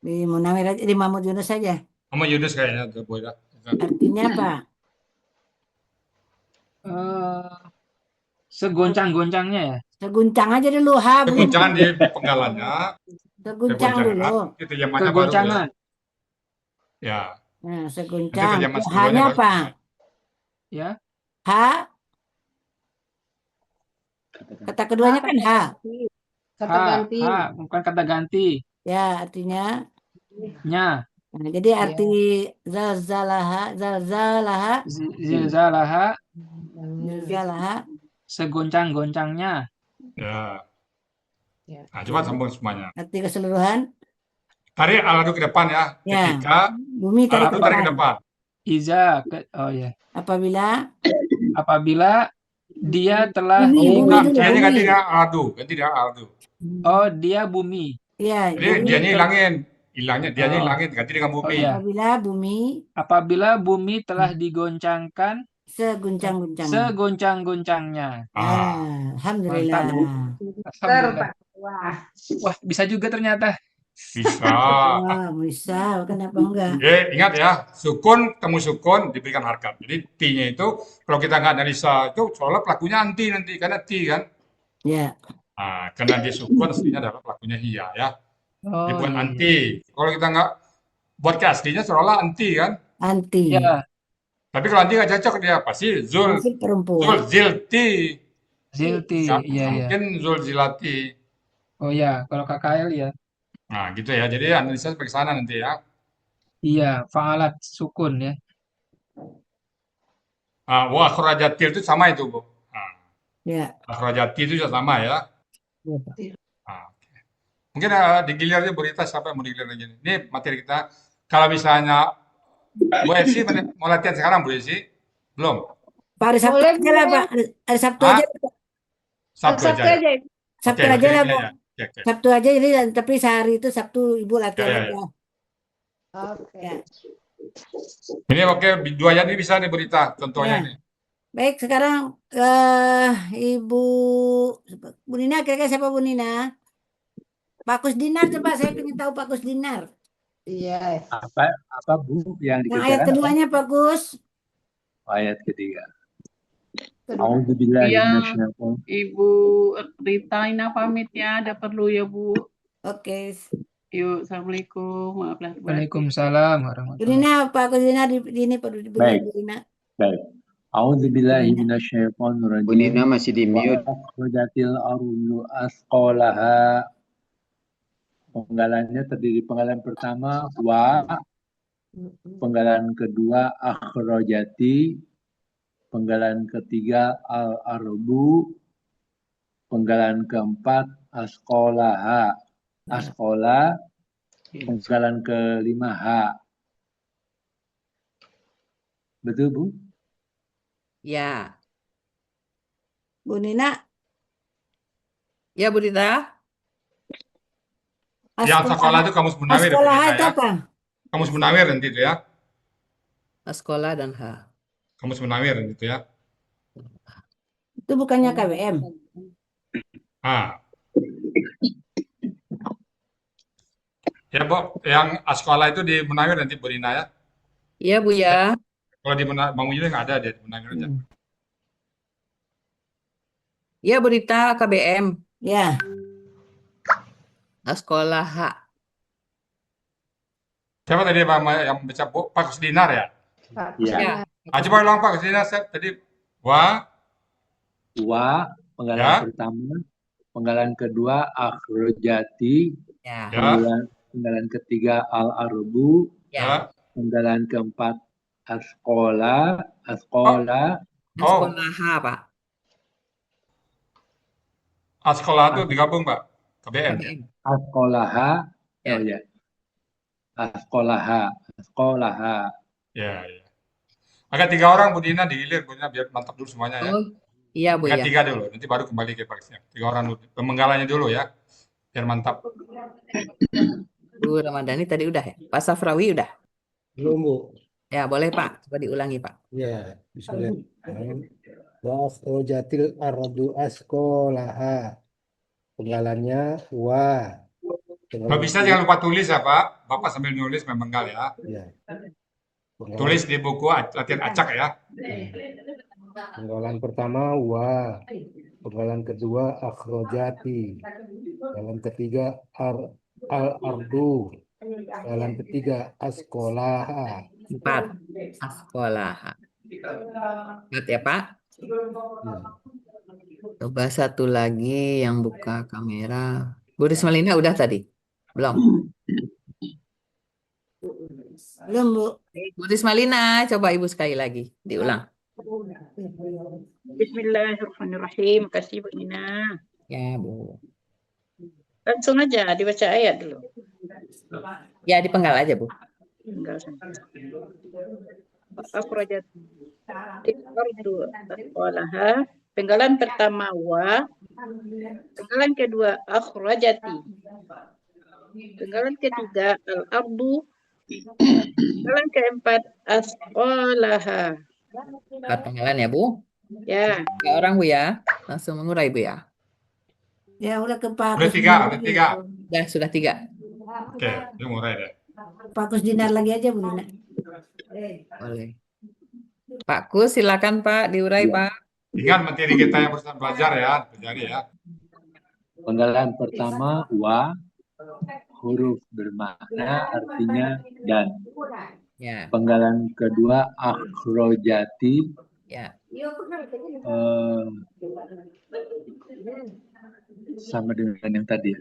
Di Munawir aja, di Mahmud Yunus saja. Sama Yunus kayaknya boleh. Artinya apa? Segoncang-goncangnya ya? Seguncang aja dulu, ha. Kegoncangan di penggalannya. Seguncang dulu. Itu zamannya baru ya. Kegoncangan. Ya. Nah, Itu seguncang. zaman Hanya sebelumnya baru. apa? Ya. H. Kata keduanya kan H. Kata ganti. Bukan kata ganti. Ya, artinya Nya. Nah, jadi arti zalzalaha Zilzalaha. Segoncang-goncangnya. Ya. Nah, coba sambung semuanya. Arti keseluruhan. Tarik aladu ke depan ya. Ketika bumi tarik ke depan. Iza. Oh ya. Apabila dia telah ganti dia aladu. Oh, dia bumi. Iya. Jadi dianya hilangnya dianya hilangin ganti dengan bumi. Oh, iya. Apabila bumi telah digoncangkan segoncang-goncangnya. Alhamdulillah. Alhamdulillah. Wah, bisa juga ternyata. Bisa. Bisa, kenapa enggak? Ingat ya, sukun temu sukun diberikan harkat. Jadi T-nya itu kalau kita nggak analisa itu soalnya pelakunya anti nanti karena T kan. Ya. Nah, karena dia sukun aslinya adalah pelakunya hia ya. Dibuat iya. anti. Kalau kita nggak buat ke aslinya seolah anti kan. Anti. Ya. Tapi kalau anti nggak cocok dia pasti zilti. Zilti, iya. Mungkin zilati. Oh ya, kalau KKL ya. Nah, gitu ya. Jadi analisa sampai ke sana nanti ya. Iya, fa'alat sukun ya. Wa akhrajatil itu sama itu, Bu. Ya. Akhrajatil itu juga sama ya. Ya. Mungkin digilirnya berita siapa yang mau digilir lagi. Ini materi kita. Kalau misalnya Bu Esi mau latihan sekarang, Bu Esi? Belum? Pak, hari Sabtu aja lah, Pak. Hari Sabtu aja. Sabtu aja. Sabtu aja lah, Bu. Sabtu aja jadi tapi sehari itu Sabtu Ibu latihan aja. Oke. Ini oke, 2 ayat ini bisa nih berita contohnya nih. Baik, sekarang Ibu Nina, kira-kira siapa Bu Nina? Pak Kusdinar, coba saya ingin tahu Pak Kusdinar. Iya. Apa Bu yang Yang ayat keduanya Pak Gus. Ayat ketiga. Ibu Rita Ina pamit ya, ada perlu ya Bu. Oke. Yuk, assalamualaikum. Maaf lahir batin. Waalaikumsalam warahmatullahi Bu Nina, Pak Kusdinar di ini Pak Baik. Bu Nina. Baik. A'udzubillahi minasyaitonir Bu Nina rajim. masih di Wa mute. akhrajatil ardu asqalaha. Penggalannya terdiri penggalan pertama wa, penggalan kedua akhrajati, penggalan ketiga al-arbu, penggalan keempat asqalaha. Asqala, penggalan kelima ha. Betul, Bu? Ya. Bu Nina, Ya, Bu Rita. Yang sekolah itu kamus Munawir, Bu Askolaha Nina itu ya. apa? Kamus Munawir nanti itu ya. Sekolah dan H. Kamus Munawir gitu ya. Itu bukannya KWM. Ah. Ya, Bu, yang sekolah itu di Munawir nanti Bu Nina ya. Iya, Bu ya. Kalau di Bang Munawir nggak ada, dia di Munawir aja. Iya, Bu Rita, KBM. Ya. Sekolah H. Siapa tadi Pak yang baca Pak Kusdinar ya? Ya. Coba ulang Pak Kusdinar tadi. Wa, penggalan Ya. pertama, penggalan kedua akhrajati, Ya. penggalan ketiga al-arbu, Ya. penggalan keempat asqala, asqala, Sekolah H, Pak. Sekolah itu digabung Pak. KBM. asqalaha, Ya. oh ya, asqalaha, asqalaha. Ya, ya. Agak 3 orang Bu Dina digilir, Bu Dina biar mantap dulu semuanya ya. Oh, iya, Bu Agak ya. 3 dulu, nanti baru kembali ke Paksnya. 3 orang dulu, pemenggalannya dulu ya, biar mantap. Bu Ramadhani tadi udah ya? Pak Safrawi udah? Belum, Bu. Ya, boleh Pak. Coba diulangi, Pak. Ya, bismillah. Wa akhrajatil ardu asqalaha. Penggalannya wa. Kalau bisa jangan lupa tulis ya Pak, Bapak sambil nulis memenggal ya. Ya. Tulis di buku latihan acak ya. Penggalan pertama wa. Penggalan kedua akhrajati. Penggalan ketiga al-ardu. Penggalan ketiga asqalaha. 4. Sekolah. Ingat ya, Pak? Ya. Coba satu lagi yang buka kamera. Bu Rismalina udah tadi? Belum? Belum, Bu. Bu Rismalina, coba Ibu sekali lagi. Diulang. Bismillahirrahmanirrahim. Kasih Bu Nina. Ya, Bu. Langsung aja dibaca ayat dulu. Ya, dipenggal aja, Bu. Enggak saja. Akhrajat ardu asqalaha. Penggalan pertama wa. Penggalan kedua akhrajati. Penggalan ketiga al-ardu. Penggalan keempat asqalaha. 4 penggalan ya, Bu? Ya. 3 orang, Bu ya. Langsung mengurai, Bu ya. Ya, udah ke Pak Udah 3, Kusdinar udah lagi. 3. Dah, sudah 3. Oke, itu mulai deh. Pak Kusdinar lagi aja, Bu Nina. Boleh. Pak Kus, silakan Pak, diurai Pak. Ingat materi kita yang berusaha belajar ya, pelajari ya. Penggalan pertama wa, huruf bermakna artinya dan. Ya, Penggalan kedua akhrajati, ya. sama dengan yang tadi.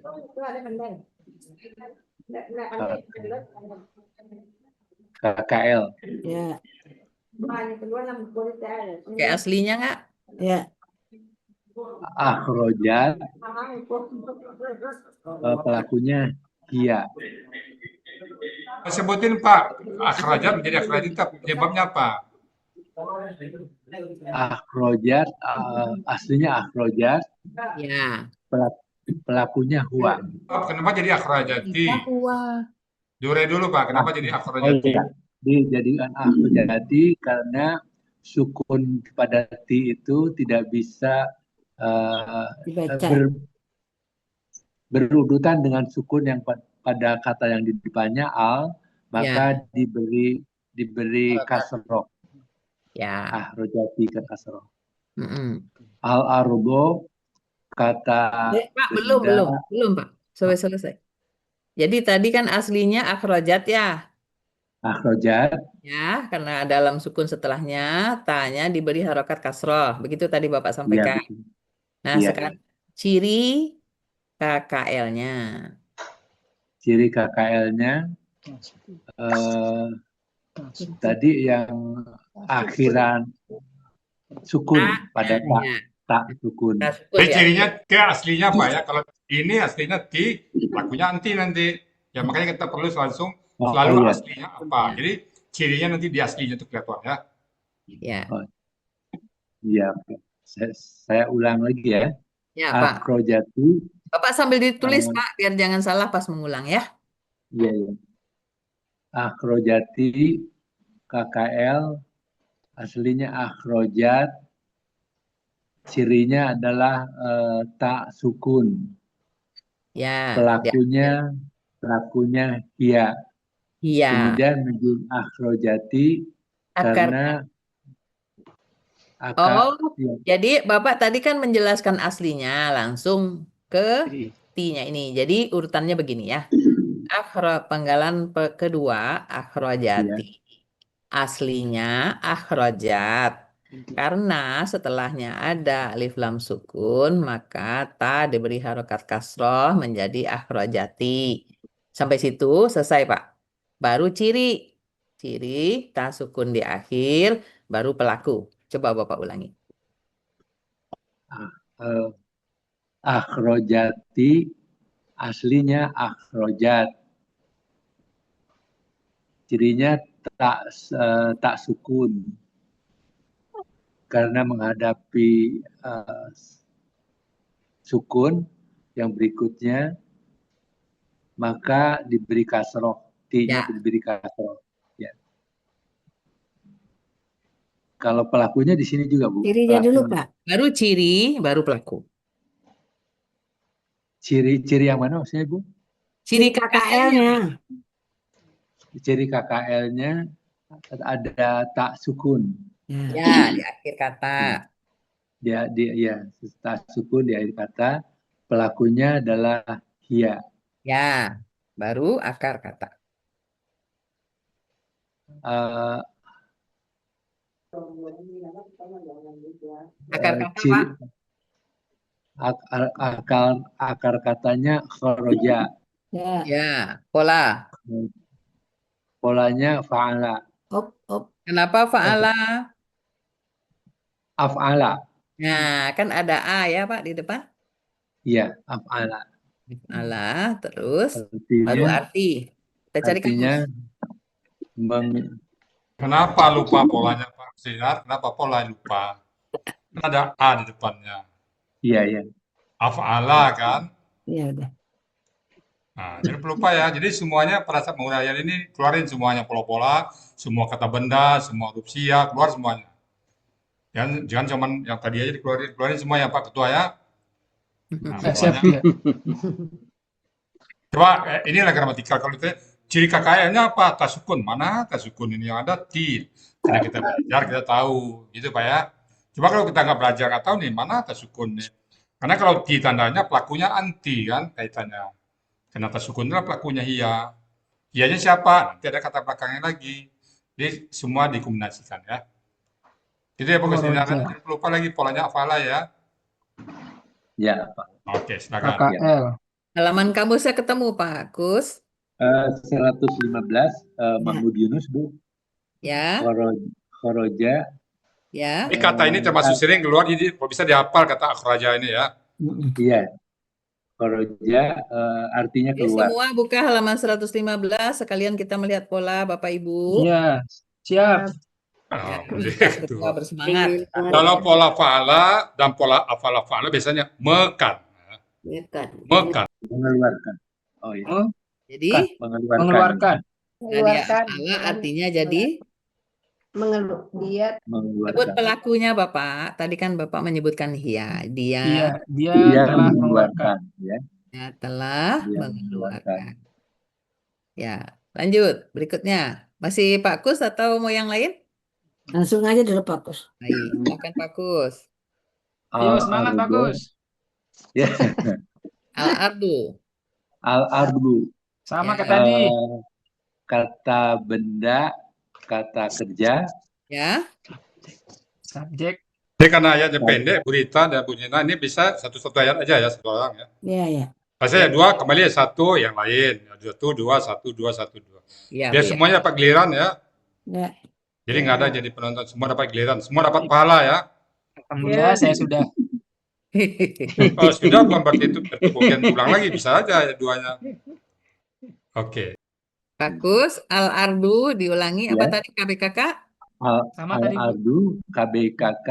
KKL. Ya. Kayak aslinya nggak? Ya. Akhrajat, pelakunya dia. Sebutin Pak, akhrajat menjadi akhrajat itu penyebabnya apa? Akhrajat, aslinya akhrajat, Ya. pelakunya huwa. Kenapa jadi akhrajati? Diurai dulu Pak, kenapa jadi Oh akhrajati? iya, dijadikan akhrajati karena sukun pada ti itu tidak bisa Dibaca. berurutan dengan sukun yang pada kata yang di depannya al, maka diberi kasroh. Ya. Akhrajati ke kasroh. Mm-mm. Al-arbo kata Pak, belum Pak. Selesai. Jadi tadi kan aslinya akhrojat ya. Akhrojat. Ya, karena dalam sukun setelahnya, tanya diberi harokat kasroh. Begitu tadi Bapak Iya, sampaikan. betul. Nah, Iya, iya. sekarang ciri KKL-nya. Ciri KKL-nya tadi yang akhiran sukun pada tak, Ya, tak sukun. nah, sukun Jadi ya. cirinya T aslinya Pak ya. Kalau ini aslinya T, pelakunya anti nanti. Ya makanya kita perlu langsung Oh, selalu iya. aslinya apa. Jadi cirinya nanti di aslinya itu kelihatan ya. Ya, Oh, iya. Saya ulang lagi ya. ya Pak. Akhrojati. Bapak sambil ditulis Pak, biar jangan salah pas mengulang ya. Iya, iya. Akhrojati KKL aslinya akhrojat, cirinya adalah tak sukun. Ya, Pelakunya hia. iya. Kemudian menjadi akhrojati Akar. karena Oh, ya, jadi Bapak tadi kan menjelaskan aslinya langsung ke T-nya ini. Jadi urutannya begini ya. Penggalan kedua akhrojati. Aslinya akhrojat. Karena setelahnya ada alif lam sukun, maka ta diberi harokat kasroh menjadi akhrojati. Sampai situ selesai Pak. Baru ciri. Ciri ta sukun di akhir, baru pelaku. Coba Bapak ulangi. akhrojati aslinya akhrojat. Cirinya tak sukun. Karena menghadapi sukun yang berikutnya, maka diberi kasroh. T-nya Ya. diberi kasroh. Ya. Kalau pelakunya di sini juga, Bu. Cirinya dulu, Pelakunya. Pak. Baru ciri, baru pelaku. Ciri yang mana maksudnya, Bu? Ciri KKL-nya. Ciri KKL-nya ada tak sukun. Ya, di akhir kata. Ya, tak sukun di akhir kata. Pelakunya adalah hia. Ya, baru akar kata. Akar kata Pak. Akar katanya khoroja. Ya, pola. Polanya fa'ala. Kenapa fa'ala? Af'ala. Nah, kan ada A ya Pak di depan. Iya, af'ala. Af'ala, terus Artinya, baru arti. Kita cari artinya Kenapa lupa polanya Pak Sinar? Kenapa pola lupa? Kan ada A di depannya. Iya, iya. Af'ala kan? Iya, udah. Nah, jadi pelupa ya. Jadi semuanya pada saat menguraian ini keluarin semuanya pola-pola, semua kata benda, semua huruf sia, keluar semuanya. Jangan cuman yang tadi aja keluarin semua ya Pak Ketua ya. Nah, Siap, polanya. ya. Coba inilah gramatikal kalau kita ciri KKL-nya apa? Tasukun. Mana tasukun ini yang ada ti. Karena kita belajar kita tahu gitu Pak ya. Coba kalau kita nggak belajar nggak tahu nih mana tasukun nih. Karena kalau ti tandanya pelakunya anti kan kaitannya. Karena tasukun adalah pelakunya hia. Hianya siapa? Nanti ada kata belakangnya lagi. Jadi semua dikombinasikan ya. Itu ya Pak Sinar. Jangan lupa lagi polanya afala ya. Ya, Pak. Oke, silakan. KKL. Halaman kamu saya ketemu Pak Kus. 115 Mahmud Yunus, Bu. Ya. Khoroja. Ya. Ini kata ini termasuk sering keluar, jadi bisa dihafal kata akhraja ini ya. Iya. Khoroja artinya Oke, keluar. semua buka halaman 115, sekalian kita melihat pola Bapak Ibu. Iya, siap. Ya, Gitu. Ketua bersemangat. Kalau pola fa'ala dan pola afala fa'ala biasanya mekan. Mekan. Mengeluarkan. Oh iya. Jadi Mengeluarkan. Jadi afala artinya jadi dia sebut pelakunya Bapak. Tadi kan Bapak menyebutkan hia. Iya, dia telah mengeluarkan. Ya. Ya, telah mengeluarkan. Ya, lanjut. Berikutnya. Masih Pak Kus atau mau yang lain? Langsung aja dulu Pak Kus. Baik, silakan Pak Kus. Ayo semangat Pak Kus. Ya. Al-ardu. Al-ardu. Sama Ya. kayak tadi. Kata benda, kata kerja, Ya. Subjek. Jadi karena ayatnya pendek, Bu Rita dan Bu Nina, ini bisa satu-satu ayat aja ya, satu orang ya. Ya, ya. Maksudnya Ya. dua kembali satu yang lain, satu dua satu dua satu dua. Ya, Biar Bu ya. semuanya dapat giliran ya. Ya. Jadi nggak ada jadi penonton, semua dapat giliran, semua dapat pahala ya. Alhamdulillah saya sudah. Kalau sudah bukan berarti itu bukan ulang lagi, bisa aja ya duanya. Oke. Bagus. Al-ardu diulangi apa Ya. tadi KBKK? Sama tadi, Bu. Al-ardu, KBKK,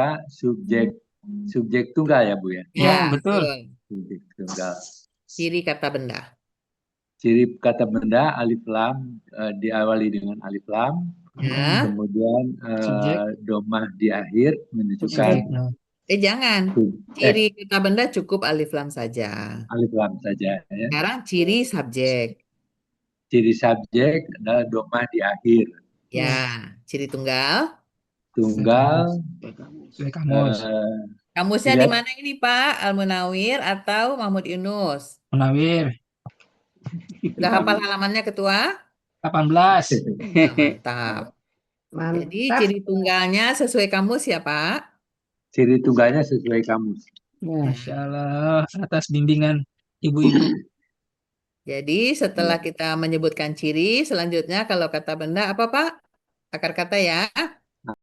subjek tunggal ya Bu ya? Ya, betul. Subjek tunggal. Ciri kata benda. Ciri kata benda alif lam, diawali dengan alif lam, Ya. kemudian Subjek. domah di akhir menunjukkan Jangan. Ciri kata benda cukup alif lam saja. alif lam saja ya. Sekarang ciri subjek. Ciri subjek adalah domah di akhir. Ya. Ciri tunggal. Tunggal, Sesuai kamus. Kamusnya Lihat. di mana ini Pak? Al-Munawir atau Mahmud Yunus? Munawir. Udah hafal halamannya Ketua? 18. Mantap. Jadi ciri tunggalnya sesuai kamus ya Pak? Ciri tunggalnya sesuai kamus. Masya Allah, atas bimbingan ibu-ibu. Jadi setelah kita menyebutkan ciri, selanjutnya kalau kata benda apa Pak? Akar kata ya?